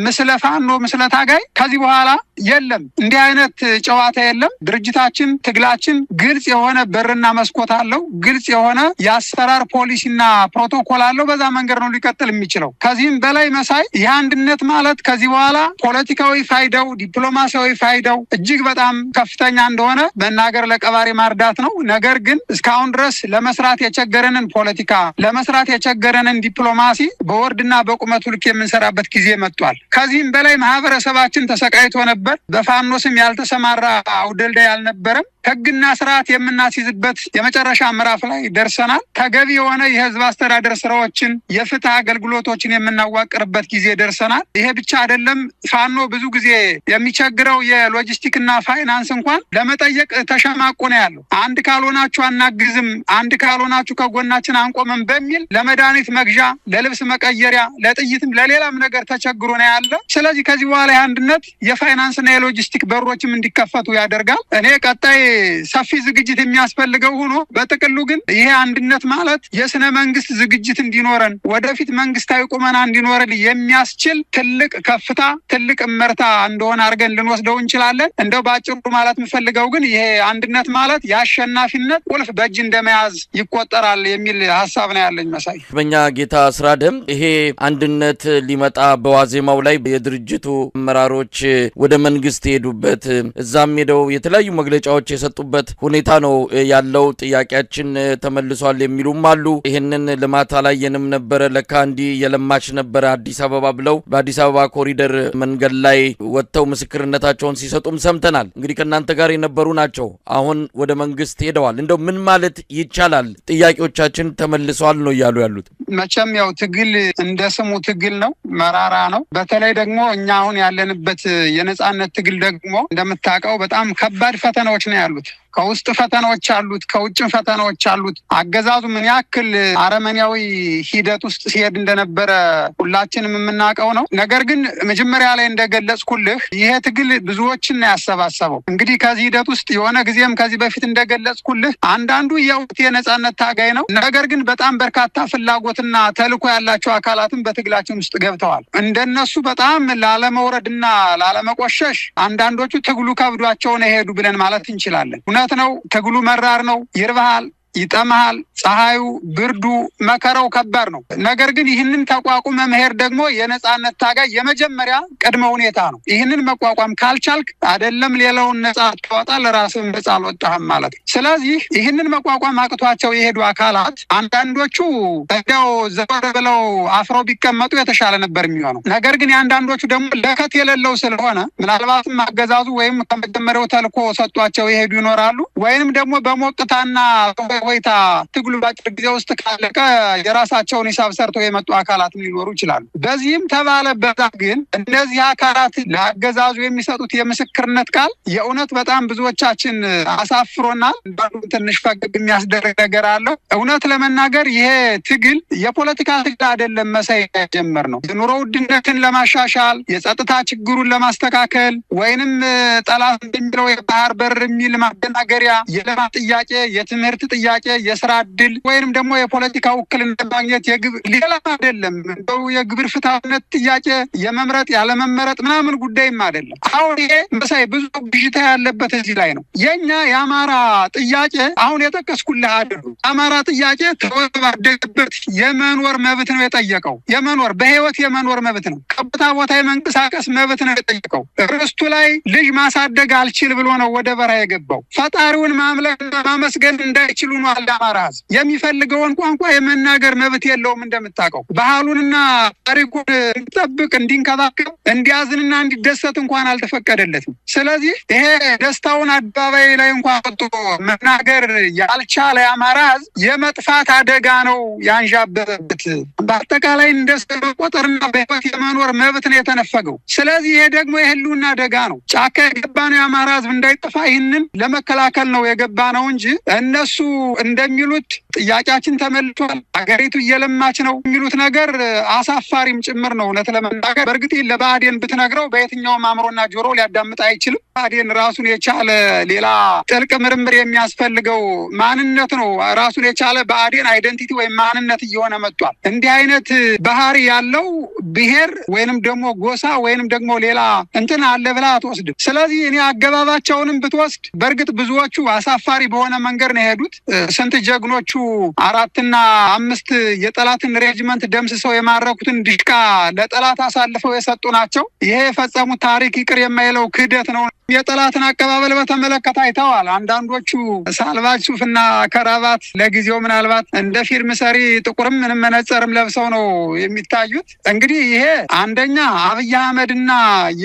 Speaker 3: ምስለ ፋኖ ምስለ ታጋይ ከዚህ በኋላ የለም። እንዲህ አይነት ጨዋታ የለም። ድርጅታችን ትግላችን ግልጽ የሆነ በርና መስኮት አለው። ግልጽ የሆነ የአሰራር ፖሊሲና ፕሮቶኮል አለው። በዛ መንገድ ነው ሊቀጥል የሚችለው። ከዚህም በላይ መሳይ የአንድነት ማለት ከዚህ በኋላ ፖለቲካዊ ፋይዳው ዲፕሎማሲያዊ ፋይዳው እጅግ በጣም ከፍተኛ እንደሆነ መናገር ለቀባሪ ማርዳት ነው። ነገር ግን እስካሁን ድረስ ለመስራት የቸገረንን ፖለቲካ ለመስራት የቸገረንን ዲፕሎማሲ በወርድና በቁመቱ ልክ የምንሰራበት ጊዜ መጥቷል። ከዚህም በላይ ማህበረሰባችን ተሰቃይቶ ነበር። በፋኖ ስም ያልተሰማራ አውደልዳይ አልነበረም። ህግና ስርዓት የምናስይዝበት የመጨረሻ ምዕራፍ ላይ ደርሰናል። ተገቢ የሆነ የህዝብ አስተዳደር ስራዎችን የፍትህ አገልግሎቶችን የምናዋቅርበት ጊዜ ደርሰናል። ይሄ ብቻ አይደለም። ፋኖ ብዙ ጊዜ የሚቸግረው የሎጂስቲክና ፋይናንስ እንኳን ለመጠየቅ ተሸማቆ ነው ያለው። አንድ ካልሆናችሁ አናግዝም፣ አንድ ካልሆናችሁ ከጎናችን አንቆምም በሚል ለመድኃኒት መግዣ፣ ለልብስ መቀየሪያ፣ ለጥይትም ለሌላም ነገር ተቸግሮ ነው ያለ። ስለዚህ ከዚህ በኋላ አንድነት የፋይናንስና የሎጂስቲክ በሮችም እንዲከፈቱ ያደርጋል። እኔ ቀጣይ ሰፊ ዝግጅት የሚያስፈልገው ሆኖ በጥቅሉ ግን ይሄ አንድነት ማለት የስነ መንግስት ዝግጅት እንዲኖረን ወደፊት መንግስታዊ ቁመና እንዲኖረን የሚያስችል ትልቅ ከፍታ ትልቅ መርታ እንደሆነ አድርገን ልንወስደው እንችላለን። እንደው ባጭሩ ማለት የምፈልገው ግን ይሄ አንድነት ማለት የአሸናፊነት ቁልፍ በእጅ እንደመያዝ ይቆጠራል የሚል ሀሳብ ነው ያለኝ መሳይ።
Speaker 2: በእኛ ጌታ አስራደም ይሄ አንድነት ሊመጣ በዋዜማው ላይ የድርጅቱ አመራሮች ወደ መንግስት ሄዱበት እዛም ሄደው የተለያዩ መግለጫዎች የሰጡበት ሁኔታ ነው ያለው። ጥያቄያችን ተመልሷል የሚሉም አሉ። ይሄንን ልማት አላየንም ነበር ለካ እንዲ የለማች ነበር አዲስ አበባ ብለው በአዲስ አበባ ኮሪደር መንገድ ላይ ወጥተው ምስክርነታቸውን ሲሰጡም ሰምተናል። እንግዲህ ከናንተ ጋር የነበሩ ናቸው። አሁን ወደ መንግስት ሄደዋል። እንደው ምን ማለት ይቻላል? ጥያቄዎቻችን ተመልሷል ነው ያሉ ያሉት።
Speaker 3: መቼም ያው ትግል እንደ ስሙ ትግል ነው፣ መራራ ነው። በተለይ ደግሞ እኛ አሁን ያለንበት የነጻነት ትግል ደግሞ እንደምታውቀው በጣም ከባድ ፈተናዎች ነው ያሉት። ከውስጥ ፈተናዎች አሉት፣ ከውጭም ፈተናዎች አሉት። አገዛዙ ምን ያክል አረመኔያዊ ሂደት ውስጥ ሲሄድ እንደነበረ ሁላችንም የምናውቀው ነው። ነገር ግን መጀመሪያ ላይ እንደገለጽኩልህ ይሄ ትግል ብዙዎችን ነው ያሰባሰበው። እንግዲህ ከዚህ ሂደት ውስጥ የሆነ ጊዜም ከዚህ በፊት እንደገለጽኩልህ አንዳንዱ የውት የነጻነት ታጋይ ነው። ነገር ግን በጣም በርካታ ፍላጎትና ተልዕኮ ያላቸው አካላትም በትግላችን ውስጥ ገብተዋል። እንደነሱ በጣም ላለመውረድና ላለመቆሸሽ አንዳንዶቹ ትግሉ ከብዷቸው ነው የሄዱ ብለን ማለት እንችላለን። እውነት ነው፣ ትግሉ መራር ነው፣ ይርባሃል፣ ይጠማሃል፣ ፀሐዩ፣ ብርዱ፣ መከራው ከባድ ነው። ነገር ግን ይህንን ተቋቁመ መሄድ ደግሞ የነጻነት ታጋይ የመጀመሪያ ቅድመ ሁኔታ ነው። ይህንን መቋቋም ካልቻልክ አይደለም ሌላውን ነጻ ተወጣ ለራስህ ነጻ አልወጣህም ማለት ነው። ስለዚህ ይህንን መቋቋም አቅቷቸው የሄዱ አካላት አንዳንዶቹ እንዲያው ዘወር ብለው አፍረው ቢቀመጡ የተሻለ ነበር የሚሆነው። ነገር ግን የአንዳንዶቹ ደግሞ ለከት የሌለው ስለሆነ ምናልባትም አገዛዙ ወይም ከመጀመሪያው ተልዕኮ ሰጧቸው የሄዱ ይኖራሉ፣ ወይንም ደግሞ በሞቅታና ወይታ ትግሉ ባጭር ጊዜ ውስጥ ካለቀ የራሳቸውን ሂሳብ ሰርተው የመጡ አካላት ሊኖሩ ይችላሉ። በዚህም ተባለ በዛ ግን እነዚህ አካላት ለአገዛዙ የሚሰጡት የምስክርነት ቃል የእውነት በጣም ብዙዎቻችን አሳፍሮናል። ትንሽ ፈገግ የሚያስደርግ ነገር አለው። እውነት ለመናገር ይሄ ትግል የፖለቲካ ትግል አይደለም። መሳይ ጀመር ነው የኑሮ ውድነትን ለማሻሻል፣ የጸጥታ ችግሩን ለማስተካከል ወይንም ጠላት እንደሚለው የባህር በር የሚል ማደናገሪያ፣ የልማት ጥያቄ፣ የትምህርት ጥያቄ፣ የስራ ዕድል ወይንም ደግሞ የፖለቲካ ውክልና ማግኘት ሌላ አይደለም። እንደው የግብር ፍትሃዊነት ጥያቄ፣ የመምረጥ ያለመመረጥ ምናምን ጉዳይም አይደለም። አሁን ይሄ መሳይ ብዙ ብዥታ ያለበት እዚህ ላይ ነው። የኛ የአማራ ጥያቄ አሁን የጠቀስኩልህ አይደሉ። አማራ ጥያቄ ተወባደገበት የመኖር መብት ነው የጠየቀው። በህይወት የመኖር መብት ነው። ከቦታ ቦታ የመንቀሳቀስ መብት ነው የጠየቀው። ርስቱ ላይ ልጅ ማሳደግ አልችል ብሎ ነው ወደ በረሃ የገባው። ፈጣሪውን ማምለክና ማመስገን እንዳይችሉ ነው አማራ ህዝብ። የሚፈልገውን ቋንቋ የመናገር መብት የለውም። እንደምታውቀው ባህሉንና ታሪኩን እንዲጠብቅ፣ እንዲንከባከብ፣ እንዲያዝንና እንዲደሰት እንኳን አልተፈቀደለትም። ስለዚህ ይሄ ደስታውን አደባባይ ላይ እንኳን ወጥቶ መናገር ያልቻለ የአማራ ህዝብ የመጥፋት አደጋ ነው ያንዣበበበት። በአጠቃላይ እንደ ሰው መቆጠርና በህይወት የመኖር መብት ነው የተነፈገው። ስለዚህ ይሄ ደግሞ የህልውና አደጋ ነው። ጫካ የገባ ነው የአማራ ህዝብ እንዳይጠፋ ይህንን ለመከላከል ነው የገባ ነው እንጂ እነሱ እንደሚሉት ጥያቄያችን ተመልቷል፣ አገሪቱ እየለማች ነው የሚሉት ነገር አሳፋሪም ጭምር ነው። እውነት ለመናገር በእርግጥ ለብአዴን ብትነግረው በየትኛውም አእምሮና ጆሮ ሊያዳምጥ አይችልም። ብአዴን ራሱን የቻለ ሌላ ጥልቅ ምርምር የሚያስፈልገው ማንነት ነው። ራሱን የቻለ ብአዴን አይደንቲቲ ወይም ማንነት እየሆነ መጥቷል። እንዲህ አይነት ባህሪ ያለው ብሔር ወይንም ደግሞ ጎሳ ወይንም ደግሞ ሌላ እንትን አለ ብላ አትወስድም። ስለዚህ እኔ አገባባቸውንም ብትወስድ በእርግጥ ብዙዎቹ አሳፋሪ በሆነ መንገድ ነው የሄዱት። ስንት ጀግኖቹ 4 እና 5 የጠላትን ሬጅመንት ደምስሰው የማረኩትን ድሽቃ ለጠላት አሳልፈው የሰጡ ናቸው። ይሄ የፈጸሙት ታሪክ ይቅር የማይለው ክህደት ነው። የጠላትን አቀባበል በተመለከተ አይተዋል። አንዳንዶቹ ሳልቫጅ ሱፍና ከራባት ለጊዜው ምናልባት እንደ ፊልም ሰሪ ጥቁርም ምንም መነጽርም ለብሰው ነው የሚታዩት። እንግዲህ ይሄ አንደኛ አብይ አህመድና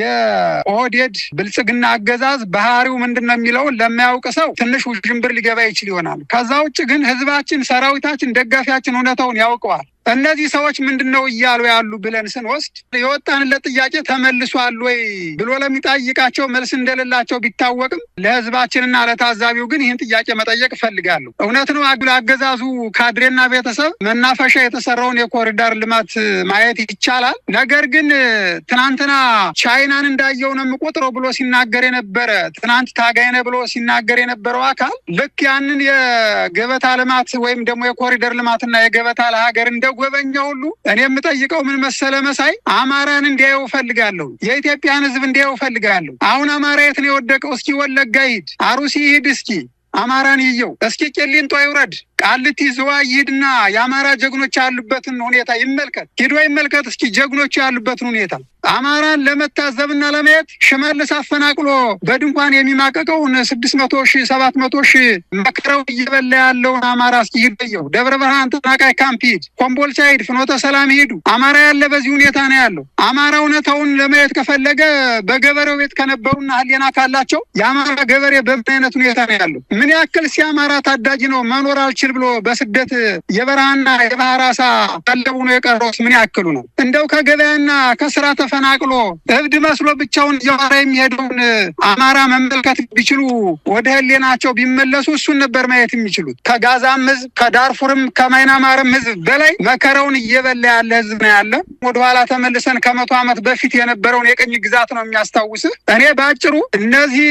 Speaker 3: የኦህዴድ ብልጽግና አገዛዝ ባህሪው ምንድነው የሚለውን ለማያውቅ ሰው ትንሽ ውዥንብር ሊገባ ይችል ይሆናል። ከዛ ውጭ ግን ህዝባችን፣ ሰራዊታችን፣ ደጋፊያችን እውነታውን ያውቀዋል። እነዚህ ሰዎች ምንድነው እያሉ ያሉ ብለን ስንወስድ የወጣንለት ጥያቄ ተመልሷል ወይ ብሎ ለሚጠይቃቸው መልስ እንደሌላቸው ቢታወቅም ለህዝባችንና ለታዛቢው ግን ይህን ጥያቄ መጠየቅ እፈልጋለሁ። እውነት ነው አገዛዙ ካድሬና ቤተሰብ መናፈሻ የተሰራውን የኮሪደር ልማት ማየት ይቻላል። ነገር ግን ትናንትና ቻይናን እንዳየው ነው የምቆጥረው ብሎ ሲናገር የነበረ ትናንት ታጋይ ነህ ብሎ ሲናገር የነበረው አካል ልክ ያንን የገበታ ልማት ወይም ደግሞ የኮሪደር ልማትና የገበታ ለሀገር እንደ ጎበኛ ሁሉ እኔ የምጠይቀው ምን መሰለ መሳይ፣ አማራን እንዲያየው ፈልጋለሁ። የኢትዮጵያን ህዝብ እንዲያየው ፈልጋለሁ። አሁን አማራ የት ነው የወደቀው? እስኪ ወለጋ ይሂድ፣ አሩሲ ይሂድ፣ እስኪ አማራን ይየው። እስኪ ቄሊንጦ ይውረድ፣ ቃልቲ ዝዋይ ይሂድና የአማራ ጀግኖች ያሉበትን ሁኔታ ይመልከት። ሂዶ ይመልከት እስኪ ጀግኖች ያሉበትን ሁኔታ። አማራን ለመታዘብና ለማየት ሽመልስ አፈናቅሎ በድንኳን የሚማቀቀውን 600,000 700,000 መከራው እየበላ ያለውን አማራ እስኪ ይደየው። ደብረ ብርሃን ተፈናቃይ ካምፕ ሂድ፣ ኮምቦልቻ ሂድ፣ ፍኖተ ሰላም ሂዱ። አማራ ያለ በዚህ ሁኔታ ነው ያለው። አማራ እውነታውን ለማየት ከፈለገ በገበሬው ቤት ከነበሩና ህሊና ካላቸው የአማራ ገበሬ በምን አይነት ሁኔታ ነው ያለው? ምን ያክል ሲያማራ ታዳጊ ነው መኖር አልችልም አልችል ብሎ በስደት የበረሃና የባህር አሳ ቀለቡ ነው የቀረው ምን ያክሉ ነው? እንደው ከገበያና ከስራ ተፈናቅሎ እብድ መስሎ ብቻውን እያወራ የሚሄደውን አማራ መመልከት ቢችሉ ወደ ህሊናቸው ቢመለሱ እሱን ነበር ማየት የሚችሉት። ከጋዛም ህዝብ ከዳርፉርም ከማይናማርም ህዝብ በላይ መከራውን እየበላ ያለ ህዝብ ነው ያለ። ወደኋላ ተመልሰን ከ100 ዓመት በፊት የነበረውን የቅኝ ግዛት ነው የሚያስታውስህ። እኔ ባጭሩ እነዚህ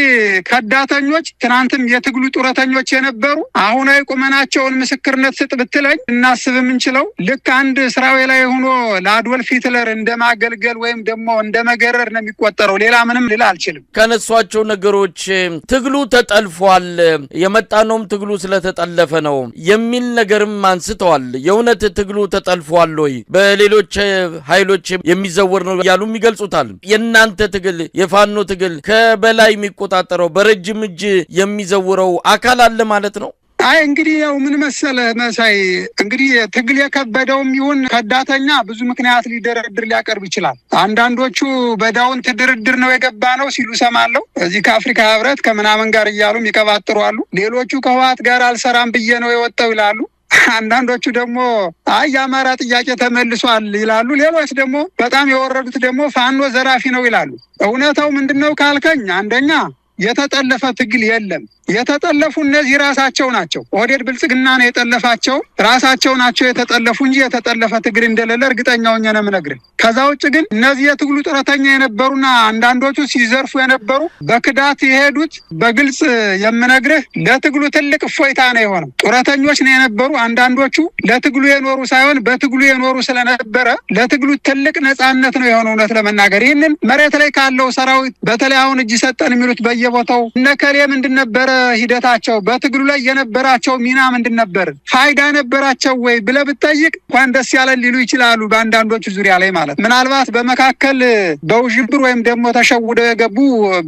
Speaker 3: ከዳተኞች ትናንትም የትግሉ ጡረተኞች የነበሩ አሁናዊ ቁመናቸውን ምስክርነት ስጥ ብትለኝ እናስብ የምንችለው ልክ አንድ ስራው ላይ ሆኖ ለአድወልፍ ሂትለር እንደማገልገል ወይም ደግሞ እንደመገረር ነው የሚቆጠረው። ሌላ ምንም ልል አልችልም።
Speaker 2: ከነሷቸው ነገሮች ትግሉ ተጠልፏል፣ የመጣነውም ትግሉ ስለተጠለፈ ነው የሚል ነገርም አንስተዋል። የእውነት ትግሉ ተጠልፏል ወይ? በሌሎች ኃይሎች የሚዘወር ነው ያሉም ይገልጹታል። የእናንተ ትግል የፋኖ ትግል ከበላይ የሚቆጣጠረው በረጅም እጅ የሚዘውረው አካል አለ ማለት ነው?
Speaker 3: አይ እንግዲህ ያው ምን መሰለህ መሳይ፣ እንግዲህ ትግል የከበደውም ይሁን ከዳተኛ ብዙ ምክንያት ሊደረድር ሊያቀርብ ይችላል። አንዳንዶቹ በዳውንት ድርድር ነው የገባ ነው ሲሉ ሰማለሁ። እዚህ ከአፍሪካ ህብረት ከምናምን ጋር እያሉም ይቀባጥሩ አሉ። ሌሎቹ ከህወሓት ጋር አልሰራም ብዬ ነው የወጣው ይላሉ። አንዳንዶቹ ደግሞ አይ የአማራ ጥያቄ ተመልሷል ይላሉ። ሌሎች ደግሞ በጣም የወረዱት ደግሞ ፋኖ ዘራፊ ነው ይላሉ። እውነታው ምንድነው ካልከኝ አንደኛ የተጠለፈ ትግል የለም። የተጠለፉ እነዚህ ራሳቸው ናቸው። ኦህዴድ ብልጽግና ነው የጠለፋቸው፣ ራሳቸው ናቸው የተጠለፉ እንጂ የተጠለፈ ትግል እንደሌለ እርግጠኛ ሆኜ ነው የምነግርህ። ከዛ ውጭ ግን እነዚህ የትግሉ ጡረተኛ የነበሩና አንዳንዶቹ ሲዘርፉ የነበሩ በክዳት የሄዱት በግልጽ የምነግርህ ለትግሉ ትልቅ እፎይታ ነው የሆነው። ጡረተኞች ነው የነበሩ። አንዳንዶቹ ለትግሉ የኖሩ ሳይሆን በትግሉ የኖሩ ስለነበረ ለትግሉ ትልቅ ነጻነት ነው የሆነው። እውነት ለመናገር ይህንን መሬት ላይ ካለው ሰራዊት በተለይ አሁን እጅ ሰጠን የሚሉት በየቦታው እነከሌ ምንድን ነበረ ሂደታቸው፣ በትግሉ ላይ የነበራቸው ሚና ምንድን ነበር፣ ፋይዳ ነበራቸው ወይ ብለህ ብትጠይቅ እንኳን ደስ ያለን ሊሉ ይችላሉ። በአንዳንዶቹ ዙሪያ ላይ ማለት ምናልባት በመካከል በውዥብር ወይም ደግሞ ተሸውደው የገቡ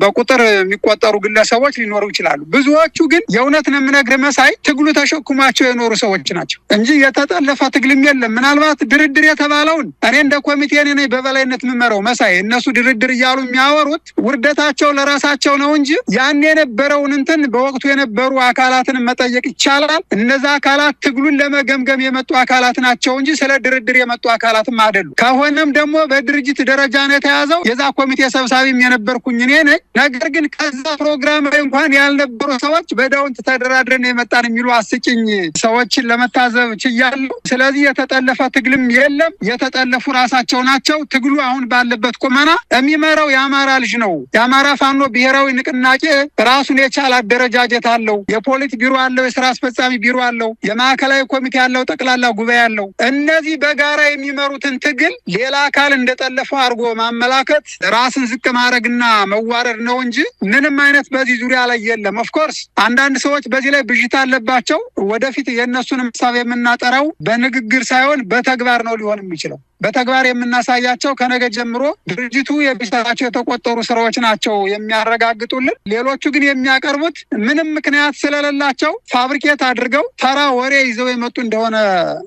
Speaker 3: በቁጥር የሚቆጠሩ ግለሰቦች ሊኖሩ ይችላሉ። ብዙዎቹ ግን የእውነት ነው የምነግርህ መሳይ ትግሉ ተሸክሟቸው የኖሩ ሰዎች ናቸው እንጂ የተጠለፈ ትግልም የለም። ምናልባት ድርድር የተባለውን እኔ እንደ ኮሚቴ ነኝ በበላይነት የምመራው መሳይ፣ እነሱ ድርድር እያሉ የሚያወሩት ውርደታቸው ለራሳቸው ነው እንጂ ያን የነበረውን እንትን በወቅቱ የነበሩ አካላትን መጠየቅ ይቻላል። እነዛ አካላት ትግሉን ለመገምገም የመጡ አካላት ናቸው እንጂ ስለ ድርድር የመጡ አካላትም አይደሉም። ከሆነም ደግሞ በድርጅት ደረጃ ነው የተያዘው። የዛ ኮሚቴ ሰብሳቢም የነበርኩኝ እኔ ነኝ። ነገር ግን ከዛ ፕሮግራም ላይ እንኳን ያልነበሩ ሰዎች በዳውንት ተደራድረን የመጣን የሚሉ አስቂኝ ሰዎችን ለመታዘብ ችያለሁ። ስለዚህ የተጠለፈ ትግልም የለም። የተጠለፉ ራሳቸው ናቸው። ትግሉ አሁን ባለበት ቁመና የሚመራው የአማራ ልጅ ነው። የአማራ ፋኖ ብሔራዊ ንቅናቄ ራሱን የቻለ አደረጃጀት አለው። የፖሊት ቢሮ አለው፣ የስራ አስፈጻሚ ቢሮ አለው፣ የማዕከላዊ ኮሚቴ አለው፣ ጠቅላላ ጉባኤ አለው። እነዚህ በጋራ የሚመሩትን ትግል ሌላ አካል እንደጠለፈው አድርጎ ማመላከት ራስን ዝቅ ማድረግና መዋረድ ነው እንጂ ምንም አይነት በዚህ ዙሪያ ላይ የለም። ኦፍኮርስ አንዳንድ ሰዎች በዚህ ላይ ብዥታ አለባቸው። ወደፊት የእነሱን ሀሳብ የምናጠራው በንግግር ሳይሆን በተግባር ነው ሊሆን የሚችለው። በተግባር የምናሳያቸው ከነገ ጀምሮ ድርጅቱ የሚሰራቸው የተቆጠሩ ስራዎች ናቸው የሚያረጋግጡልን። ሌሎቹ ግን የሚያቀርቡት ምንም ምክንያት ስለሌላቸው ፋብሪኬት አድርገው ተራ ወሬ ይዘው የመጡ እንደሆነ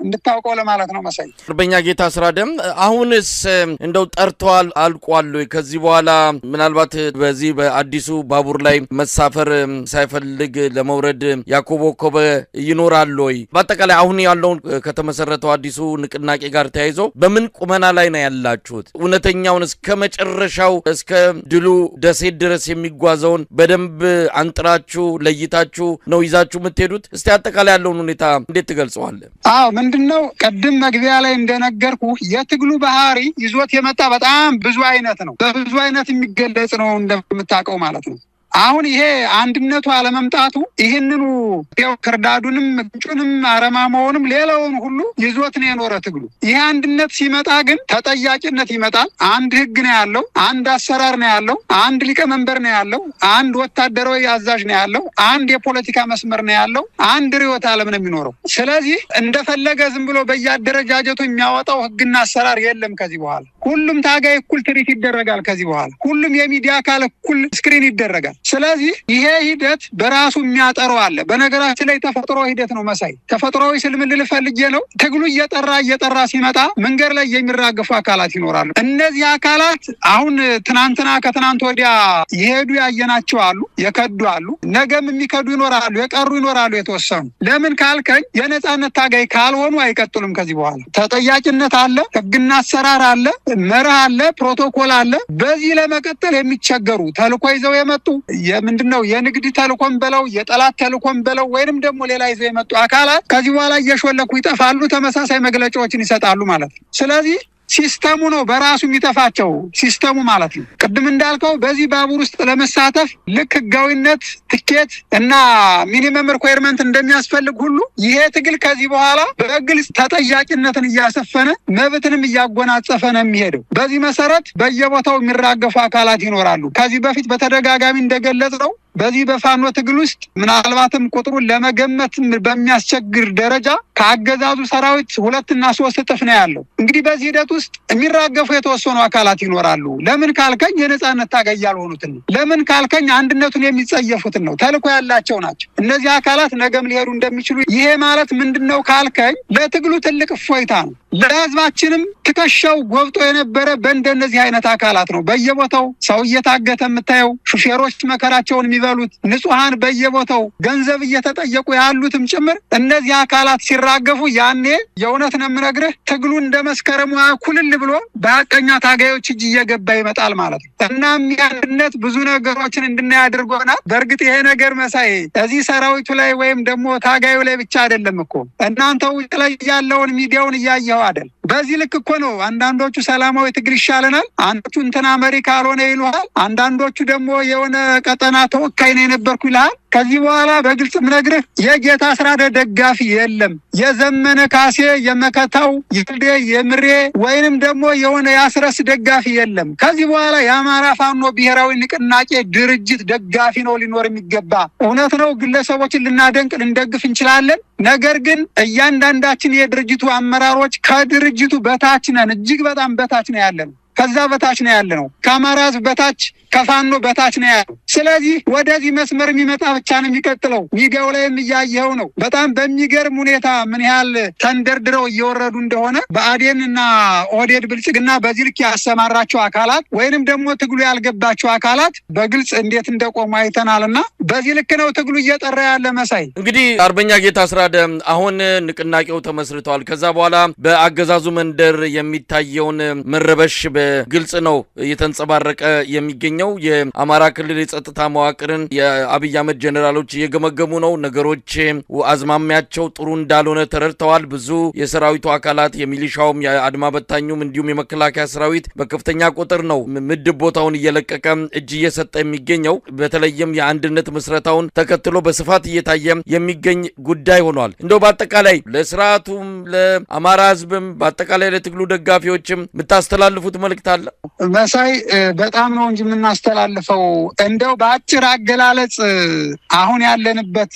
Speaker 3: እንድታውቀው ለማለት ነው። መሳይ
Speaker 2: አርበኛ ጌታ ስራደም አሁንስ እንደው ጠርተዋል አልቋል ወይ? ከዚህ በኋላ ምናልባት በዚህ በአዲሱ ባቡር ላይ መሳፈር ሳይፈልግ ለመውረድ ያኮበኮበ ይኖራል ወይ? በአጠቃላይ አሁን ያለውን ከተመሰረተው አዲሱ ንቅናቄ ጋር ተያይዞ በምን ቁመና ላይ ነው ያላችሁት? እውነተኛውን እስከ መጨረሻው እስከ ድሉ ደሴት ድረስ የሚጓዘውን በደንብ አንጥራችሁ ለይታችሁ ነው ይዛችሁ የምትሄዱት? እስቲ አጠቃላይ ያለውን ሁኔታ እንዴት ትገልጸዋለህ?
Speaker 3: አዎ ምንድነው ቀድም መግቢያ ላይ እንደነገርኩ የትግሉ ባህሪ ይዞት የመጣ በጣም ብዙ አይነት ነው። በብዙ አይነት የሚገለጽ ነው እንደምታውቀው ማለት ነው። አሁን ይሄ አንድነቱ አለመምጣቱ ይህንኑ ክርዳዱንም ምንጩንም አረማማውንም ሌላውን ሁሉ ይዞት ነው የኖረ ትግሉ። ይሄ አንድነት ሲመጣ ግን ተጠያቂነት ይመጣል። አንድ ህግ ነው ያለው፣ አንድ አሰራር ነው ያለው፣ አንድ ሊቀመንበር ነው ያለው፣ አንድ ወታደራዊ አዛዥ ነው ያለው፣ አንድ የፖለቲካ መስመር ነው ያለው፣ አንድ ርዕዮተ ዓለም ነው የሚኖረው። ስለዚህ እንደፈለገ ዝም ብሎ በየአደረጃጀቱ የሚያወጣው ህግና አሰራር የለም ከዚህ በኋላ። ሁሉም ታጋይ እኩል ትሪት ይደረጋል። ከዚህ በኋላ ሁሉም የሚዲያ አካል እኩል ስክሪን ይደረጋል። ስለዚህ ይሄ ሂደት በራሱ የሚያጠረው አለ። በነገራችን ላይ ተፈጥሮ ሂደት ነው መሳይ። ተፈጥሮዊ ስልምልል ፈልጌ ነው። ትግሉ እየጠራ ሲመጣ መንገድ ላይ የሚራገፉ አካላት ይኖራሉ። እነዚህ አካላት አሁን ትናንትና ከትናንት ወዲያ ይሄዱ ያየናቸው አሉ፣ የከዱ አሉ፣ ነገም የሚከዱ ይኖራሉ፣ የቀሩ ይኖራሉ የተወሰኑ። ለምን ካልከኝ የነጻነት ታጋይ ካልሆኑ አይቀጥሉም። ከዚህ በኋላ ተጠያቂነት አለ፣ ህግና አሰራር አለ፣ መርህ አለ፣ ፕሮቶኮል አለ። በዚህ ለመቀጠል የሚቸገሩ ተልኮ ይዘው የመጡ የምንድነው የንግድ ተልኮን በለው የጠላት ተልኮን በለው ወይንም ደግሞ ሌላ ይዘው የመጡ አካላት ከዚህ በኋላ እየሾለኩ ይጠፋሉ፣ ተመሳሳይ መግለጫዎችን ይሰጣሉ ማለት ነው። ስለዚህ ሲስተሙ ነው በራሱ የሚጠፋቸው ሲስተሙ ማለት ነው። ቅድም እንዳልከው በዚህ ባቡር ውስጥ ለመሳተፍ ልክ ህጋዊነት ትኬት እና ሚኒመም ሪኳየርመንት እንደሚያስፈልግ ሁሉ ይሄ ትግል ከዚህ በኋላ በግልጽ ተጠያቂነትን እያሰፈነ መብትንም እያጎናጸፈ ነው የሚሄደው። በዚህ መሰረት በየቦታው የሚራገፉ አካላት ይኖራሉ። ከዚህ በፊት በተደጋጋሚ እንደገለጽነው በዚህ በፋኖ ትግል ውስጥ ምናልባትም ቁጥሩን ለመገመት በሚያስቸግር ደረጃ ከአገዛዙ ሰራዊት 2 እና 3 እጥፍ ነው ያለው። እንግዲህ በዚህ ሂደት ውስጥ የሚራገፉ የተወሰኑ አካላት ይኖራሉ። ለምን ካልከኝ የነጻነት ታጋይ ያልሆኑትን ነው። ለምን ካልከኝ አንድነቱን የሚጸየፉትን ነው። ተልኮ ያላቸው ናቸው። እነዚህ አካላት ነገም ሊሄዱ እንደሚችሉ ይሄ ማለት ምንድነው ካልከኝ ለትግሉ ትልቅ እፎይታ ነው። ለህዝባችንም ትከሻው ጎብጦ የነበረ በእንደነዚህ አይነት አካላት ነው። በየቦታው ሰው እየታገተ የምታየው፣ ሹፌሮች መከራቸውን የሚበሉት፣ ንጹሃን በየቦታው ገንዘብ እየተጠየቁ ያሉትም ጭምር እነዚህ አካላት ሲራገፉ ያኔ የእውነት ነው የምነግርህ ትግሉ እንደ መስከረም ኩልል ብሎ በሀቀኛ ታጋዮች እጅ እየገባ ይመጣል ማለት ነው። እናም ያንድነት ብዙ ነገሮችን እንድናይ አድርጎናል። በእርግጥ ይሄ ነገር መሳይ እዚህ ሰራዊቱ ላይ ወይም ደግሞ ታጋዩ ላይ ብቻ አይደለም እኮ እናንተ ውጭ ላይ ያለውን ሚዲያውን እያየኸው አይደል? በዚህ ልክ እኮ ነው አንዳንዶቹ ሰላማዊ ትግል ይሻለናል፣ አንዶቹ እንትና መሪ ካልሆነ ይሉሃል፣ አንዳንዶቹ ደግሞ የሆነ ቀጠና ተወካይ ነው የነበርኩ ይልሃል። ከዚህ በኋላ በግልጽ ምነግርህ የጌታ አስራደ ደጋፊ የለም። የዘመነ ካሴ የመከታው ይልዴ የምሬ ወይንም ደግሞ የሆነ ያስረስ ደጋፊ የለም። ከዚህ በኋላ የአማራ ፋኖ ብሔራዊ ንቅናቄ ድርጅት ደጋፊ ነው ሊኖር የሚገባ። እውነት ነው ግለሰቦችን ልናደንቅ ልንደግፍ እንችላለን። ነገር ግን እያንዳንዳችን የድርጅቱ አመራሮች ከድርጅቱ በታች ነን፣ እጅግ በጣም በታች ነው ያለነው። ከዛ በታች ነው ያለነው። ከአማራ ሕዝብ በታች ከፋኖ በታች ነው ያለው። ስለዚህ ወደዚህ መስመር የሚመጣ ብቻ ነው የሚቀጥለው። ሚዲያው ላይም እያየኸው ነው። በጣም በሚገርም ሁኔታ ምን ያህል ተንደርድረው እየወረዱ እንደሆነ ብአዴንና ኦህዴድ ብልጽግና በዚህ ልክ ያሰማራቸው አካላት ወይንም ደግሞ ትግሉ ያልገባቸው አካላት በግልጽ እንዴት እንደቆሙ አይተናልና በዚህ ልክ ነው ትግሉ እየጠራ ያለ መሳይ።
Speaker 2: እንግዲህ አርበኛ ጌታ አስራደ አሁን ንቅናቄው ተመስርቷል። ከዛ በኋላ በአገዛዙ መንደር የሚታየውን መረበሽ በግልጽ ነው እየተንጸባረቀ የሚገኘው። የአማራ ክልል የጸጥታ መዋቅርን የአብይ አህመድ ጀነራሎች እየገመገሙ ነው። ነገሮች አዝማሚያቸው ጥሩ እንዳልሆነ ተረድተዋል። ብዙ የሰራዊቱ አካላት የሚሊሻውም የአድማ በታኙም እንዲሁም የመከላከያ ሰራዊት በከፍተኛ ቁጥር ነው ምድብ ቦታውን እየለቀቀ እጅ እየሰጠ የሚገኘው። በተለይም የአንድነት ምስረታውን ተከትሎ በስፋት እየታየ የሚገኝ ጉዳይ ሆኗል። እንደው በአጠቃላይ ለስርዓቱም ለአማራ ህዝብም በአጠቃላይ ለትግሉ ደጋፊዎችም የምታስተላልፉት መልእክት አለ?
Speaker 3: መሳይ በጣም ነው እንጂ የምናስተላልፈው እንደው በአጭር አገላለጽ አሁን ያለንበት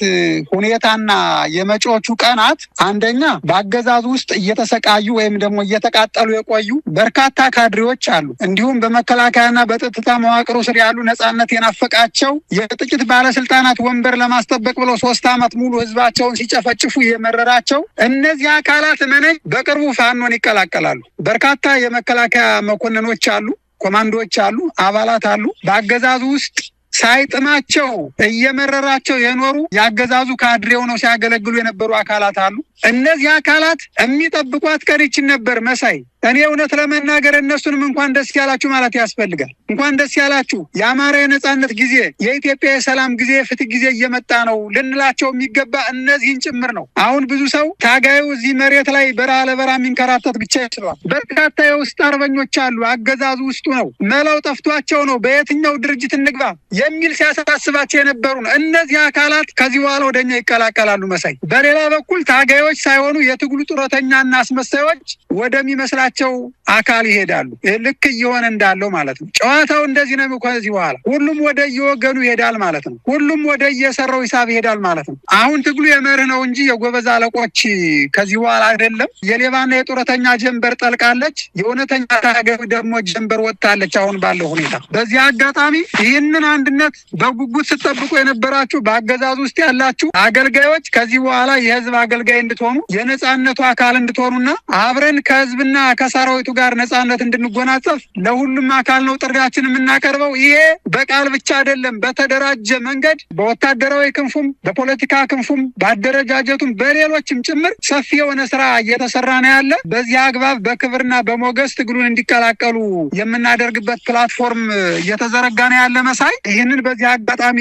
Speaker 3: ሁኔታና የመጪዎቹ ቀናት አንደኛ በአገዛዙ ውስጥ እየተሰቃዩ ወይም ደግሞ እየተቃጠሉ የቆዩ በርካታ ካድሬዎች አሉ። እንዲሁም በመከላከያና በጸጥታ መዋቅሩ ስር ያሉ ነጻነት የናፈቃቸው የጥቂት ባለስልጣናት ወንበር ለማስጠበቅ ብለው 3 ዓመት ሙሉ ህዝባቸውን ሲጨፈጭፉ የመረራቸው እነዚህ አካላት በቅርቡ ፋኖን ይቀላቀላሉ። በርካታ የመከላከያ መኮንኖች አሉ፣ ኮማንዶዎች አሉ፣ አባላት አሉ። በአገዛዙ ውስጥ ሳይጥማቸው እየመረራቸው የኖሩ ያገዛዙ ካድሬው ነው ሲያገለግሉ የነበሩ አካላት አሉ። እነዚህ አካላት የሚጠብቋት ቀሪችን ነበር መሳይ። እኔ እውነት ለመናገር እነሱንም እንኳን ደስ ያላችሁ ማለት ያስፈልጋል። እንኳን ደስ ያላችሁ። የአማራ የነጻነት ጊዜ፣ የኢትዮጵያ የሰላም ጊዜ፣ ፍትህ ጊዜ እየመጣ ነው ልንላቸው የሚገባ እነዚህን ጭምር ነው። አሁን ብዙ ሰው ታጋዩ እዚህ መሬት ላይ በረሃ ለበረሃ የሚንከራተት ብቻ ይችላል። በርካታ የውስጥ አርበኞች አሉ። አገዛዙ ውስጡ ነው መላው ጠፍቷቸው ነው በየትኛው ድርጅት እንግባ የሚል ሲያሳስባቸው የነበሩ ነው። እነዚህ አካላት ከዚህ በኋላ ወደኛ ይቀላቀላሉ መሳይ። በሌላ በኩል ታጋዮች ሳይሆኑ የትግሉ ጡረተኛና አስመሳዮች ወደሚመስላቸው የትግላቸው አካል ይሄዳሉ። ልክ እየሆነ እንዳለው ማለት ነው። ጨዋታው እንደዚህ ነው። ከዚህ በኋላ ሁሉም ወደ የወገኑ ይሄዳል ማለት ነው። ሁሉም ወደ የሰራው ሂሳብ ይሄዳል ማለት ነው። አሁን ትግሉ የመርህ ነው እንጂ የጎበዝ አለቆች ከዚህ በኋላ አይደለም። የሌባና የጡረተኛ ጀንበር ጠልቃለች፣ የእውነተኛ ታጋዩ ደግሞ ጀንበር ወጥታለች አሁን ባለው ሁኔታ። በዚህ አጋጣሚ ይህንን አንድነት በጉጉት ስትጠብቁ የነበራችሁ በአገዛዙ ውስጥ ያላችሁ አገልጋዮች ከዚህ በኋላ የህዝብ አገልጋይ እንድትሆኑ የነጻነቱ አካል እንድትሆኑና አብረን ከህዝብና ከሰራዊቱ ጋር ነጻነት እንድንጎናጸፍ ለሁሉም አካል ነው ጥሪያችን የምናቀርበው። ይሄ በቃል ብቻ አይደለም፣ በተደራጀ መንገድ በወታደራዊ ክንፉም በፖለቲካ ክንፉም በአደረጃጀቱም በሌሎችም ጭምር ሰፊ የሆነ ስራ እየተሰራ ነው ያለ። በዚህ አግባብ በክብርና በሞገስ ትግሉን እንዲቀላቀሉ የምናደርግበት ፕላትፎርም እየተዘረጋ ነው ያለ መሳይ። ይህንን በዚህ አጋጣሚ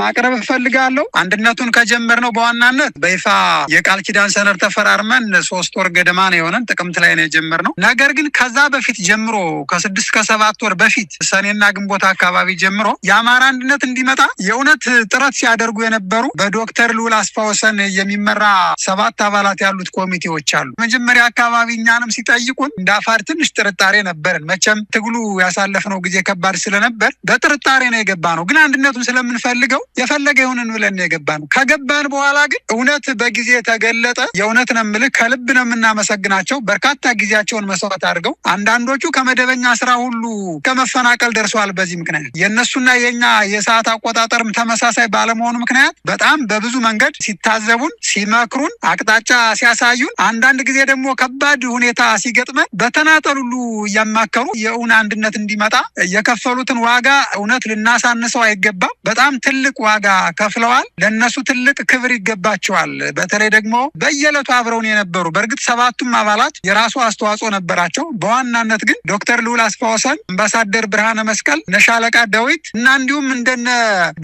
Speaker 3: ማቅረብ እፈልጋለሁ። አንድነቱን ከጀመርነው በዋናነት በይፋ የቃል ኪዳን ሰነድ ተፈራርመን 3 ወር ገደማ ነው የሆነን፣ ጥቅምት ላይ ነው የጀመርነው። ነገር ግን ከዛ በፊት ጀምሮ ከ6 ከ7 ወር በፊት ሰኔና ግንቦት አካባቢ ጀምሮ የአማራ አንድነት እንዲመጣ የእውነት ጥረት ሲያደርጉ የነበሩ በዶክተር ልዑል አስፋወሰን የሚመራ 7 አባላት ያሉት ኮሚቴዎች አሉ። መጀመሪያ አካባቢ እኛንም ሲጠይቁን እንዳፋር ትንሽ ጥርጣሬ ነበርን። መቼም ትግሉ ያሳለፍነው ጊዜ ከባድ ስለነበር በጥርጣሬ ነው የገባ ነው። ግን አንድነቱን ስለምንፈልገው የፈለገ ይሁንን ብለን ነው የገባ ነው። ከገባን በኋላ ግን እውነት በጊዜ ተገለጠ። የእውነት ነው የምልህ፣ ከልብ ነው የምናመሰግናቸው። በርካታ ጊዜያቸውን መስዋዕት አድርገው አንዳንዶቹ ከመደበኛ ስራ ሁሉ ከመፈናቀል ደርሰዋል። በዚህ ምክንያት የእነሱና የኛ የሰዓት አቆጣጠርም ተመሳሳይ ባለመሆኑ ምክንያት በጣም በብዙ መንገድ ሲታዘቡን፣ ሲመክሩን፣ አቅጣጫ ሲያሳዩን፣ አንዳንድ ጊዜ ደግሞ ከባድ ሁኔታ ሲገጥመን በተናጠል ሁሉ እያማከሩ የእውን አንድነት እንዲመጣ የከፈሉትን ዋጋ እውነት ልናሳንሰው አይገባም። በጣም ትልቅ ዋጋ ከፍለዋል። ለነሱ ትልቅ ክብር ይገባቸዋል። በተለይ ደግሞ በየዕለቱ አብረውን የነበሩ በእርግጥ 7ቱም አባላት የራሱ አስተዋጽኦ ነበራቸው። በዋናነት ግን ዶክተር ልዑል አስፋወሰን፣ አምባሳደር ብርሃነ መስቀል፣ እነ ሻለቃ ዳዊት እና እንዲሁም እንደነ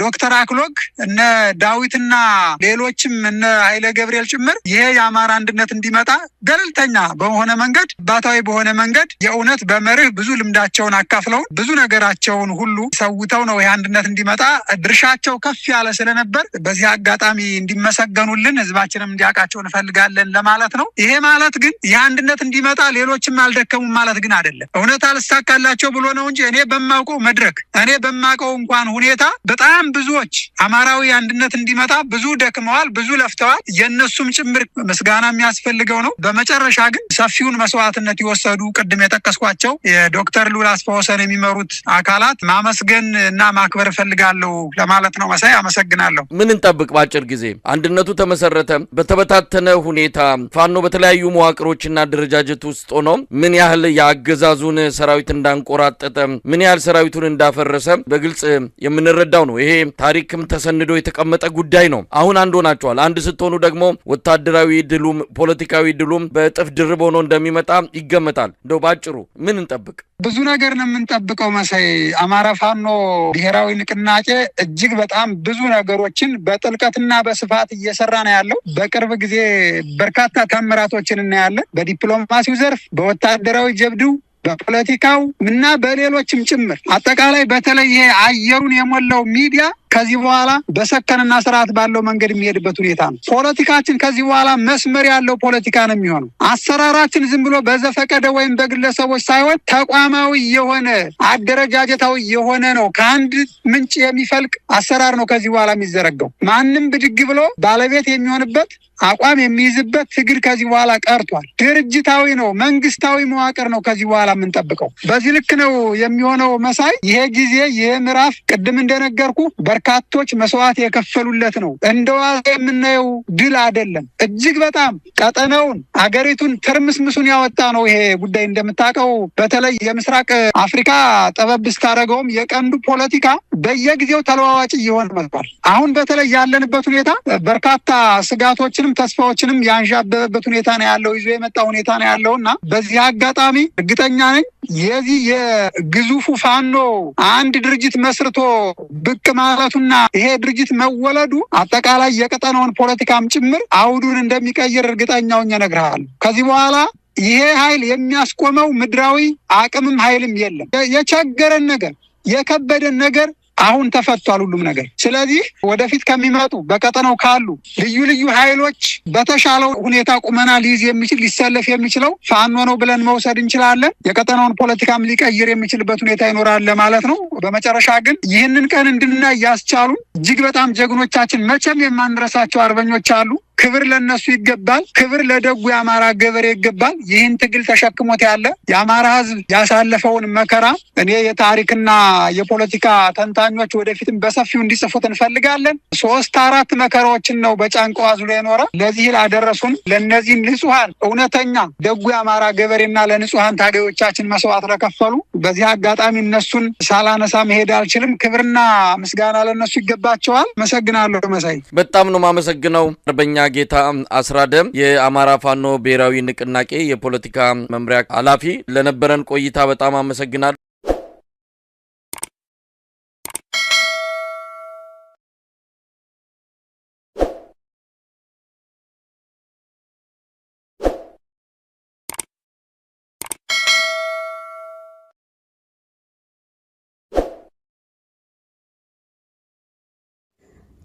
Speaker 3: ዶክተር አክሎግ እነ ዳዊትና ሌሎችም እነ ኃይለ ገብርኤል ጭምር ይሄ የአማራ አንድነት እንዲመጣ ገለልተኛ በሆነ መንገድ ባታዊ በሆነ መንገድ የእውነት በመርህ ብዙ ልምዳቸውን አካፍለውን ብዙ ነገራቸውን ሁሉ ሰውተው ነው ይህ አንድነት እንዲመጣ ድርሻቸው ከፍ ያለ ስለነበር በዚህ አጋጣሚ እንዲመሰገኑልን ህዝባችንም እንዲያውቃቸው እንፈልጋለን ለማለት ነው። ይሄ ማለት ግን ይህ አንድነት እንዲመጣ ሌሎችም አልደከሙም ማለት ግን አይደለም። እውነት አልሳካላቸው ብሎ ነው እንጂ እኔ በማውቀው መድረክ እኔ በማውቀው እንኳን ሁኔታ በጣም ብዙዎች አማራዊ አንድነት እንዲመጣ ብዙ ደክመዋል፣ ብዙ ለፍተዋል። የነሱም ጭምር ምስጋና የሚያስፈልገው ነው። በመጨረሻ ግን ሰፊውን መስዋዕትነት የወሰዱ ቅድም የጠቀስኳቸው የዶክተር ልዑል አስፋወሰን የሚመሩት አካላት ማመስገን እና ማክበር እፈልጋለሁ ለማለት ነው። መሳይ አመሰግናለሁ።
Speaker 2: ምን እንጠብቅ? ባጭር ጊዜ አንድነቱ ተመሰረተ። በተበታተነ ሁኔታ ፋኖ በተለያዩ መዋቅሮችና አደረጃጀት ውስጥ ሆኖ ምን ያህል የአገዛዙን ሰራዊት እንዳንቆራጠጠ፣ ምን ያህል ሰራዊቱን እንዳፈረሰ በግልጽ የምንረዳው ነው። ይሄ ታሪክም ተሰንዶ የተቀመጠ ጉዳይ ነው። አሁን አንድ ሆናችኋል። አንድ ስትሆኑ ደግሞ ወታደራዊ ድሉም ፖለቲካዊ ድሉም በእጥፍ ድርብ ሆኖ እንደሚመጣ ይገመታል። እንደው ባጭሩ ምን እንጠብቅ?
Speaker 3: ብዙ ነገር ነው የምንጠብቀው መሳይ። አማራ ፋኖ ብሔራዊ ንቅናቄ እጅግ በጣም ብዙ ነገሮችን በጥልቀትና በስፋት እየሰራ ነው ያለው። በቅርብ ጊዜ በርካታ ተአምራቶችን እናያለን። በዲፕሎማሲው ዘርፍ፣ በወታደራዊ ጀብዱ፣ በፖለቲካው እና በሌሎችም ጭምር አጠቃላይ በተለይ ይሄ አየሩን የሞላው ሚዲያ ከዚህ በኋላ በሰከነና ስርዓት ባለው መንገድ የሚሄድበት ሁኔታ ነው። ፖለቲካችን ከዚህ በኋላ መስመር ያለው ፖለቲካ ነው የሚሆነው። አሰራራችን ዝም ብሎ በዘፈቀደ ወይም በግለሰቦች ሳይሆን ተቋማዊ የሆነ አደረጃጀታዊ የሆነ ነው። ከአንድ ምንጭ የሚፈልቅ አሰራር ነው ከዚህ በኋላ የሚዘረጋው። ማንም ብድግ ብሎ ባለቤት የሚሆንበት አቋም የሚይዝበት ትግል ከዚህ በኋላ ቀርቷል። ድርጅታዊ ነው፣ መንግስታዊ መዋቅር ነው ከዚህ በኋላ የምንጠብቀው። በዚህ ልክ ነው የሚሆነው መሳይ። ይሄ ጊዜ ይሄ ምዕራፍ ቅድም እንደነገርኩ በርካቶች መስዋዕት የከፈሉለት ነው። እንደዋዛ የምናየው ድል አይደለም። እጅግ በጣም ቀጠናውን አገሪቱን ትርምስምሱን ያወጣ ነው ይሄ ጉዳይ። እንደምታውቀው በተለይ የምስራቅ አፍሪካ ጠበብ እስካደረገውም የቀንዱ ፖለቲካ በየጊዜው ተለዋዋጭ እየሆነ መጥቷል። አሁን በተለይ ያለንበት ሁኔታ በርካታ ስጋቶችንም ተስፋዎችንም ያንዣበበበት ሁኔታ ነው ያለው፣ ይዞ የመጣ ሁኔታ ነው ያለውና በዚህ አጋጣሚ እርግጠኛ ነኝ የዚህ የግዙፉ ፋኖ አንድ ድርጅት መስርቶ ብቅ ማለቱና ይሄ ድርጅት መወለዱ አጠቃላይ የቀጠናውን ፖለቲካም ጭምር አውዱን እንደሚቀይር እርግጠኛው እነግርሃለሁ። ከዚህ በኋላ ይሄ ኃይል የሚያስቆመው ምድራዊ አቅምም ኃይልም የለም። የቸገረን ነገር የከበደን ነገር አሁን ተፈቷል ሁሉም ነገር። ስለዚህ ወደፊት ከሚመጡ በቀጠናው ካሉ ልዩ ኃይሎች በተሻለው ሁኔታ ቁመና ሊይዝ የሚችል ሊሰለፍ የሚችለው ፋኖ ነው ብለን መውሰድ እንችላለን። የቀጠናውን ፖለቲካም ሊቀይር የሚችልበት ሁኔታ ይኖራል ማለት ነው። በመጨረሻ ግን ይህንን ቀን እንድናይ ያስቻሉን እጅግ በጣም ጀግኖቻችን መቼም የማንረሳቸው አርበኞች አሉ። ክብር ለነሱ ይገባል። ክብር ለደጉ የአማራ ገበሬ ይገባል። ይህን ትግል ተሸክሞት ያለ የአማራ ሕዝብ ያሳለፈውን መከራ እኔ የታሪክና የፖለቲካ ተንታኞች ወደፊትም በሰፊው እንዲጽፉት እንፈልጋለን። 3-4 መከራዎችን ነው በጫንቃው አዝሎ የኖረ። ለዚህ ላደረሱን ለነዚህ ንጹሃን እውነተኛ ደጉ የአማራ ገበሬና ለንጹሃን ታጋዮቻችን መስዋዕት ለከፈሉ በዚህ አጋጣሚ እነሱን ሳላነሳ መሄድ አልችልም። ክብርና ምስጋና ለነሱ ይገባቸዋል። አመሰግናለሁ። መሳይ
Speaker 2: በጣም ነው ማመሰግነው። አርበኛ ጌታ አስራደ የአማራ ፋኖ ብሔራዊ ንቅናቄ የፖለቲካ መምሪያ ኃላፊ፣ ለነበረን ቆይታ በጣም አመሰግናለሁ።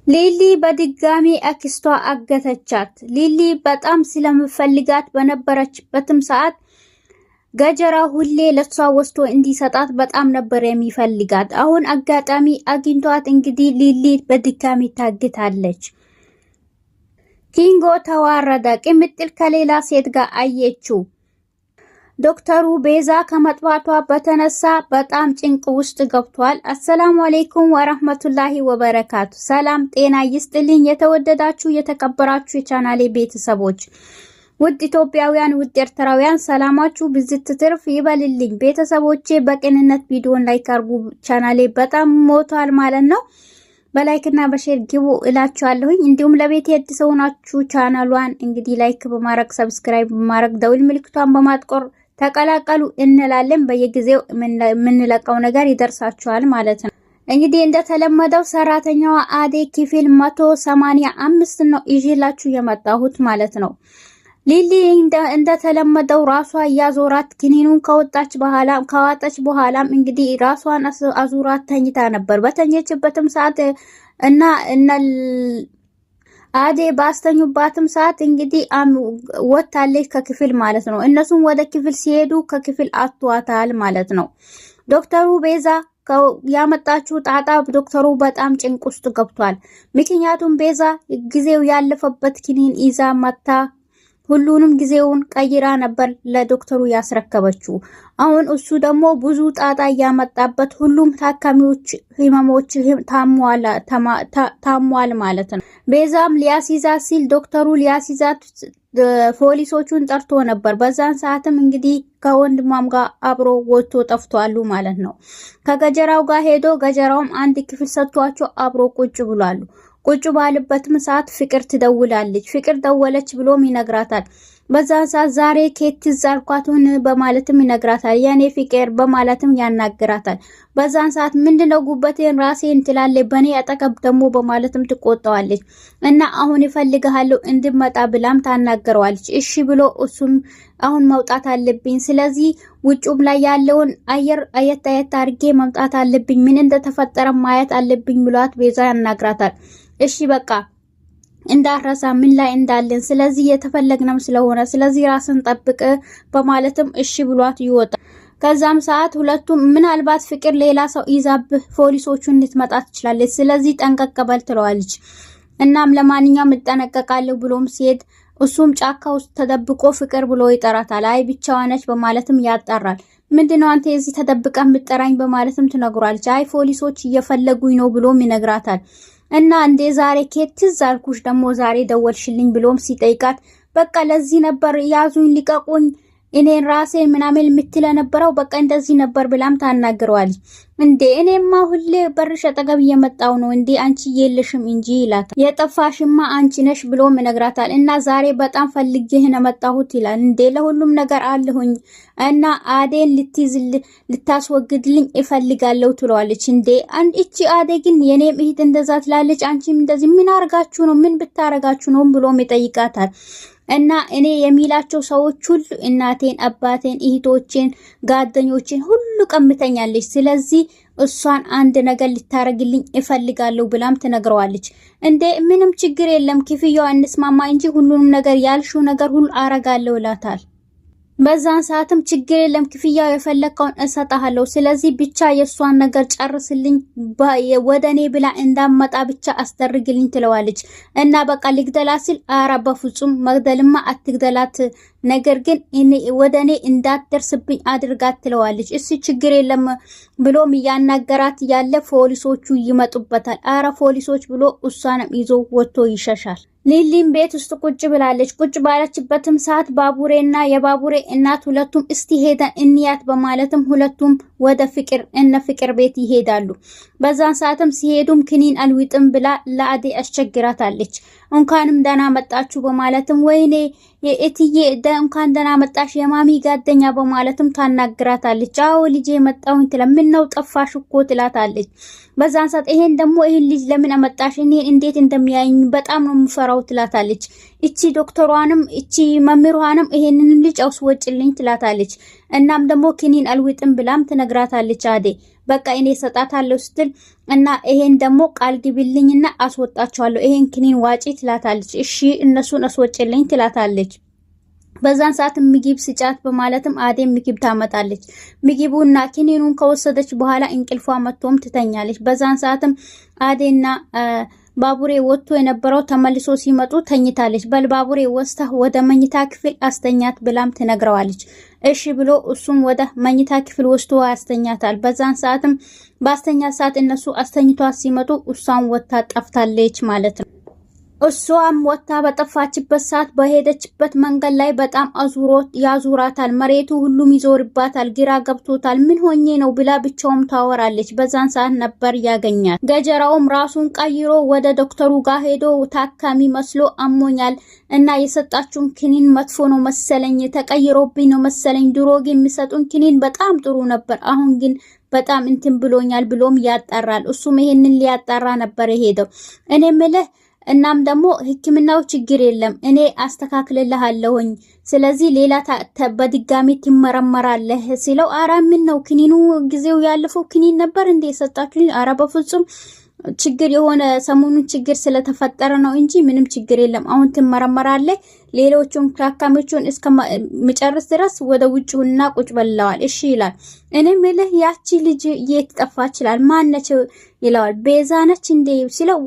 Speaker 4: ሊሊ በድጋሚ አክስቷ አገተቻት። ሊሊ በጣም ስለምፈልጋት በነበረችበትም ሰዓት ገጀራ ሁሌ ለሷ ወስዶ እንዲሰጣት በጣም ነበር የሚፈልጋት። አሁን አጋጣሚ አግኝቷት እንግዲህ ሊሊ በድጋሚ ታግታለች። ኪንጎ ተዋረደ። ቅምጥል ከሌላ ሴት ጋር አየችው። ዶክተሩ ቤዛ ከመጥፋቷ በተነሳ በጣም ጭንቅ ውስጥ ገብቷል። አሰላሙ አለይኩም ወራህመቱላሂ ወበረካቱ። ሰላም ጤና ይስጥልኝ። የተወደዳችሁ የተከበራችሁ የቻናሌ ቤተሰቦች፣ ውድ ኢትዮጵያውያን፣ ውድ ኤርትራውያን ሰላማችሁ ብዝት ትርፍ ይበልልኝ። ቤተሰቦቼ በቅንነት ቪዲዮን ላይክ አድርጉ። ቻናሌ በጣም ሞቷል ማለት ነው። በላይክ እና በሼር ግቡ እላችኋለሁኝ። እንዲሁም ለቤት አዲስ ሆናችሁ ቻናሏን እንግዲህ ላይክ በማድረግ ሰብስክራይብ በማድረግ ደውል ምልክቷን በማጥቆር ተቀላቀሉ እንላለን። በየጊዜው የምንለቀው ነገር ይደርሳችኋል ማለት ነው። እንግዲህ እንደተለመደው ሰራተኛዋ አደይ ክፍል 185 ነው ይዤላችሁ የመጣሁት ማለት ነው። ሊሊ እንደተለመደው ራሷ ያዞራት ክኒኑን ከዋጠች በኋላም እንግዲህ ራሷን አዙራት ተኝታ ነበር። በተኘችበትም ሰዓት እና አዴ ባስተኙባትም ሰዓት እንግዲህ ወጣለች ከክፍል ማለት ነው። እነሱም ወደ ክፍል ሲሄዱ ከክፍል አጥቷታል ማለት ነው። ዶክተሩ ቤዛ ያመጣችው ጣጣ ዶክተሩ በጣም ጭንቅ ውስጥ ገብቷል። ምክንያቱም ቤዛ ጊዜው ያለፈበት ክኒን ይዛ መታ ሁሉንም ጊዜውን ቀይራ ነበር ለዶክተሩ ያስረከበችው። አሁን እሱ ደግሞ ብዙ ጣጣ ያመጣበት ሁሉም ታካሚዎች ህመሞች ታሟል ማለት ነው። ቤዛም ሊያሲዛት ሲል ዶክተሩ ሊያሲዛት ፖሊሶቹን ጠርቶ ነበር። በዛን ሰዓትም እንግዲህ ከወንድሟም ጋር አብሮ ወጥቶ ጠፍቷሉ ማለት ነው። ከገጀራው ጋር ሄዶ ገጀራውም አንድ ክፍል ሰጥቷቸው አብሮ ቁጭ ብሏሉ። ቁጭ ባለበትም ሰዓት ፍቅር ትደውላለች። ፍቅር ደወለች ብሎም ይነግራታል። በዛን ሰዓት ዛሬ ኬት ዛልኳቱን በማለትም ይነግራታል። የኔ ፍቅር በማለትም ያናግራታል። በዛን ሰዓት ምንድነው ጉበቴን ራሴን ትላለች። በኔ አጠገብ ደግሞ በማለትም ትቆጣዋለች። እና አሁን ይፈልጋለሁ እንድመጣ ብላም ታናገረዋለች። እሺ ብሎ እሱም አሁን መውጣት አለብኝ፣ ስለዚህ ውጭም ላይ ያለውን አየር አየት አድርጌ መምጣት አለብኝ፣ ምን እንደተፈጠረ ማየት አለብኝ ብሏት ቤዛ ያናግራታል። እሺ በቃ እንዳረሳ ምን ላይ እንዳለን፣ ስለዚህ የተፈለግነም ስለሆነ ስለዚህ ራስን ጠብቅ በማለትም እሺ ብሏት ይወጣ። ከዛም ሰዓት ሁለቱም ምናልባት ፍቅር ሌላ ሰው ይዛብህ ፖሊሶቹን ልትመጣ ትችላለች፣ ስለዚህ ጠንቀቅ በል ትለዋለች። እናም ለማንኛውም እጠነቀቃለሁ ብሎም ሲሄድ እሱም ጫካ ውስጥ ተደብቆ ፍቅር ብሎ ይጠራታል። አይ ብቻዋ ነች በማለትም ያጣራል። ምንድነው አንተ እዚህ ተደብቀህ የምትጠራኝ በማለትም ትነግራለች። አይ ፖሊሶች እየፈለጉኝ ነው ብሎም ይነግራታል። እና እንዴ ዛሬ ኬትዝ አልኩሽ ደግሞ ዛሬ ደወልሽልኝ ብሎም ሲጠይቃት በቃ ለዚህ ነበር ያዙኝ ልቀቁኝ እኔን ራሴን ምናምን የምትለ ነበረው በቃ እንደዚህ ነበር ብላም ታናግረዋለች። እንዴ እኔማ ሁሌ በርሽ አጠገብ እየመጣው ነው እንዴ አንቺ የለሽም እንጂ ይላታል። የጠፋሽማ አንቺ ነሽ ብሎም ይነግራታል። እና ዛሬ በጣም ፈልጌህ ነው መጣሁት ይላል። እንዴ ለሁሉም ነገር አለሁኝ እና አዴን ልታስወግድልኝ እፈልጋለሁ ትለዋለች። እንዴ እቺ አዴ ግን የኔም እህት እንደዛ ትላለች፣ አንቺም እንደዚህ ምን አርጋችሁ ነው ምን ብታረጋችሁ ነው ብሎም ይጠይቃታል። እና እኔ የሚላቸው ሰዎች ሁሉ እናቴን፣ አባቴን፣ እህቶቼን፣ ጓደኞቼን ሁሉ ቀምተኛለች። ስለዚህ እሷን አንድ ነገር ልታረግልኝ እፈልጋለሁ ብላም ትነግረዋለች። እንዴ ምንም ችግር የለም ክፍያው እንስማማ እንጂ ሁሉንም ነገር ያልሽው ነገር ሁሉ አረጋለሁ ይላታል። በዛን ሰዓትም ችግር የለም ክፍያው የፈለከውን እሰጣለሁ፣ ስለዚህ ብቻ የሷን ነገር ጨርስልኝ፣ ወደኔ ብላ እንዳመጣ ብቻ አስደርግልኝ ትለዋለች። እና በቃ ልግደላት ሲል አረ በፍጹም መግደልማ አትግደላት፣ ነገር ግን ወደኔ እንዳትደርስብኝ አድርጋት ትለዋለች። እሺ ችግር የለም ብሎም ያናገራት ያለ ፖሊሶቹ ይመጡበታል። አረ ፖሊሶች ብሎ እሷንም ይዞ ወጥቶ ይሸሻል። ሊሊም ቤት ውስጥ ቁጭ ብላለች። ቁጭ ባለችበትም ሰዓት ባቡሬና የባቡሬ እናት ሁለቱም እስቲ ሄደን እንያት በማለትም ሁለቱም ወደ ፍቅር ቤት ይሄዳሉ። በዛን ሰዓትም ሲሄዱም ክኒን አልዊጥም ብላ ለአዴ አስቸግራታለች። እንኳንም ደህና መጣችሁ በማለትም ወይኔ የእትዬ እንኳን ደህና መጣሽ የማሚ ጓደኛ በማለትም ታናግራታለች። አዎ ልጄ መጣሁኝ ምን ነው ጠፋሽ እኮ ትላታለች። በዛን ሰዓት ይሄን ልጅ ለምን አመጣሽ እኔን እንዴት እንደሚያይኝ በጣም ነው የምፈራው ትላታለች። እቺ ዶክተሯንም እቺ መምህሯንም ይሄንንም ልጅ አስወጭልኝ ትላታለች። እናም ደግሞ ክኒን አልዊጥም ብላም ትነግራታለች አዴ። በቃ እኔ ሰጣታለሁ ስትል እና ይሄን ደግሞ ቃል ግቢልኝና አስወጣቸዋለሁ ይሄን ክኒን ዋጪ ትላታለች። እሺ እነሱን አስወጭልኝ ትላታለች። በዛን ሰዓት ምግብ ስጫት በማለትም አዴ ምግብ ታመጣለች። ምግቡና ክኒኑን ከወሰደች በኋላ እንቅልፏ መጥቶም ትተኛለች። በዛን ሰዓትም አዴና ባቡሬ ወጥቶ የነበረው ተመልሶ ሲመጡ ተኝታለች። ባቡሬ ወስታ ወደ መኝታ ክፍል አስተኛት ብላም ትነግረዋለች። እሺ ብሎ እሱም ወደ መኝታ ክፍል ወስዶ ያስተኛታል። በዛን ሰዓትም ባስተኛት ሰዓት እነሱ አስተኝቷት ሲመጡ እሷን ወጥታ ጠፍታለች ማለት ነው። እሷም ወጥታ በጠፋችበት ሰዓት በሄደችበት መንገድ ላይ በጣም አዙሮት ያዙራታል። መሬቱ ሁሉም ይዞርባታል። ግራ ገብቶታል። ምን ሆኜ ነው ብላ ብቻውም ታወራለች። በዛን ሰዓት ነበር ያገኛት። ገጀራውም ራሱን ቀይሮ ወደ ዶክተሩ ጋር ሄዶ ታካሚ መስሎ አሞኛል እና የሰጣችሁን ክኒን መጥፎ ነው መሰለኝ፣ ተቀይሮብኝ ነው መሰለኝ፣ ድሮ ግን የሚሰጡን ክኒን በጣም ጥሩ ነበር፣ አሁን ግን በጣም እንትን ብሎኛል ብሎም ያጣራል። እሱም ይሄንን ሊያጣራ ነበር የሄደው። እኔ ምልህ እናም ደግሞ ህክምናው ችግር የለም እኔ አስተካክልልሃለሁኝ፣ ስለዚህ ሌላ በድጋሚ ትመረመራለህ ሲለው አረ ምን ነው ክኒኑ ጊዜው ያለፈው ክኒን ነበር እንዴ የሰጣችሁኝ? አረ በፍጹም ችግር የሆነ ሰሞኑን ችግር ስለተፈጠረ ነው እንጂ ምንም ችግር የለም፣ አሁን ትመረመራለህ፣ ሌሎቹን ታካሚዎቹን እስከ መጨረስ ድረስ ወደ ውጭውና ቁጭ በለዋል። እሺ ይላል። እኔ ምልህ ያቺ ልጅ የት ጠፋች ይላል። ማነች ይለዋል። ቤዛ ነች እንዴ ሲለው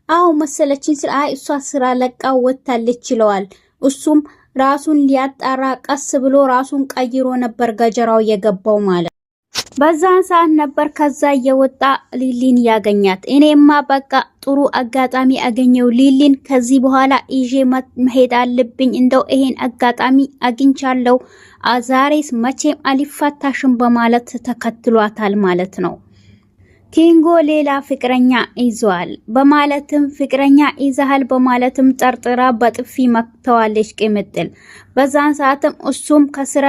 Speaker 4: አው መሰለችኝ ስለ እሷ ስራ ለቃ ወጣለች ይለዋል። እሱም ራሱን ሊያጣራ ቀስ ብሎ ራሱን ቀይሮ ነበር ገጀራው የገባው ማለት። በዛን ሰዓት ነበር ከዛ እየወጣ ሊሊን ያገኛት። እኔማ በቃ ጥሩ አጋጣሚ አገኘው ሊሊን ከዚህ በኋላ ይዤ መሄድ አለብኝ፣ እንደው ይሄን አጋጣሚ አግኝቻለሁ፣ ዛሬስ መቼም አልፋታሽም በማለት ተከትሏታል ማለት ነው። ኪንጎ ሌላ ፍቅረኛ ይዟል በማለትም ፍቅረኛ ይዛሃል በማለትም ጠርጥራ በጥፊ መክተዋለች ቅምጥል። በዛን ሰዓትም እሱም ከስራ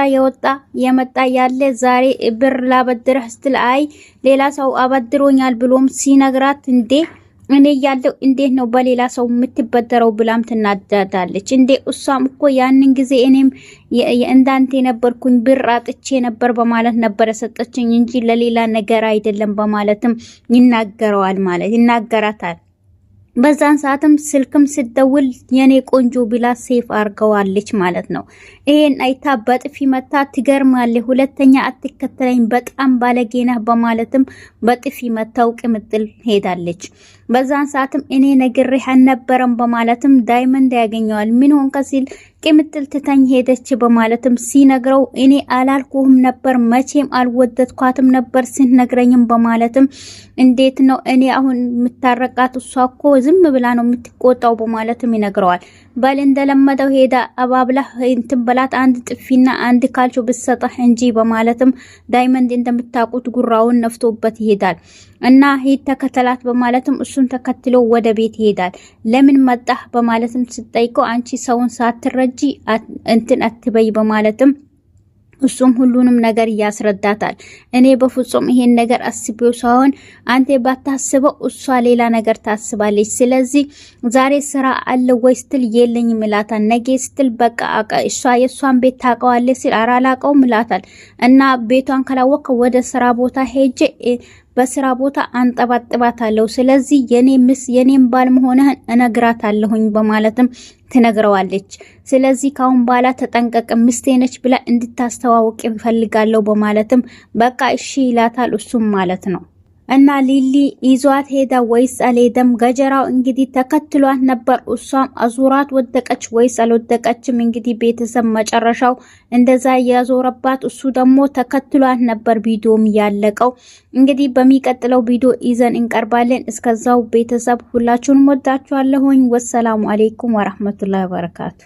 Speaker 4: የመጣ ያለ ዛሬ ብር ላበድርህ ስትል አይ ሌላ ሰው አበድሮኛል ብሎም ሲነግራት እንዴ እኔ ያለው እንዴት ነው በሌላ ሰው የምትበደረው ብላም ትናደዳለች። እንዴ እሷም እኮ ያንን ጊዜ እኔም እንዳንተ ነበርኩኝ ብር አጥቼ ነበር በማለት ነበር ሰጠችኝ እንጂ ለሌላ ነገር አይደለም በማለትም ይናገራታል። በዛን ሰዓትም ስልክም ስደውል የኔ ቆንጆ ብላ ሴፍ አርገዋለች ማለት ነው። ይሄን አይታ በጥፊ መታ ትገርማለች፣ ሁለተኛ አትከተለኝ በጣም ባለጌነህ በማለትም በጥፊ መታው ቅምጥል ሄዳለች። በዛን ሰዓትም እኔ ነግሬህ አልነበረም በማለትም ዳይመንድ ያገኘዋል። ምን ሆንክ ሲል ቅምጥል ትተኝ ሄደች በማለትም ሲነግረው እኔ አላልኩህም ነበር መቼም አልወደድኳትም ነበር ሲነግረኝም በማለትም እንዴት ነው እኔ አሁን የምታረቃት እሷ እኮ ዝም ብላ ነው የምትቆጣው በማለትም ይነግረዋል። በል እንደለመደው ሄዳ አባብላ እንትን በላት አንድ ጥፊና አንድ ካልቾ ብትሰጠህ እንጂ በማለትም ዳይመንድ እንደምታውቁት ጉራውን ነፍቶበት ይሄዳል። እና ሂድ ተከተላት በማለትም እሱን ተከትሎ ወደ ቤት ይሄዳል። ለምን መጣህ በማለትም ስትጠይቀው አንቺ ሰውን ሳትረጂ እንትን አትበይ በማለትም እሱም ሁሉንም ነገር ያስረዳታል። እኔ በፍጹም ይሄን ነገር አስቤው ሳይሆን አንተ ባታስበው እሷ ሌላ ነገር ታስባለች። ስለዚህ ዛሬ ስራ አለ ወይ ስትል የለኝም ይላታል። ነገ ስትል በቃ እሷ የሷን ቤት ታውቀዋለች ሲል ኧረ አላውቀውም ይላታል። እና ቤቷን ካላወቀ ወደ ስራ ቦታ ሄጄ በስራ ቦታ አንጠባጥባታለሁ። ስለዚህ የኔም ባል መሆንህን እነግራታለሁኝ በማለትም ትነግረዋለች። ስለዚህ ካሁን በኋላ ተጠንቀቅ፣ ሚስቴ ነች ብላ እንድታስተዋውቅ ይፈልጋለሁ በማለትም በቃ እሺ ይላታል እሱም ማለት ነው። እና ሊሊ ይዟት ሄዳ ወይስ አልሄደም? ገጀራው እንግዲህ ተከትሏት ነበር። እሷም አዙራት ወደቀች ወይስ አልወደቀችም? እንግዲህ ቤተሰብ መጨረሻው እንደዛ ያዞረባት፣ እሱ ደግሞ ተከትሏት ነበር። ቪዲዮም ያለቀው እንግዲህ በሚቀጥለው ቪዲዮ ይዘን እንቀርባለን። እስከዛው ቤተሰብ ሁላችሁንም ወዳችኋለሁኝ። ወሰላሙ አለይኩም ወራህመቱላሂ ወበረካቱ።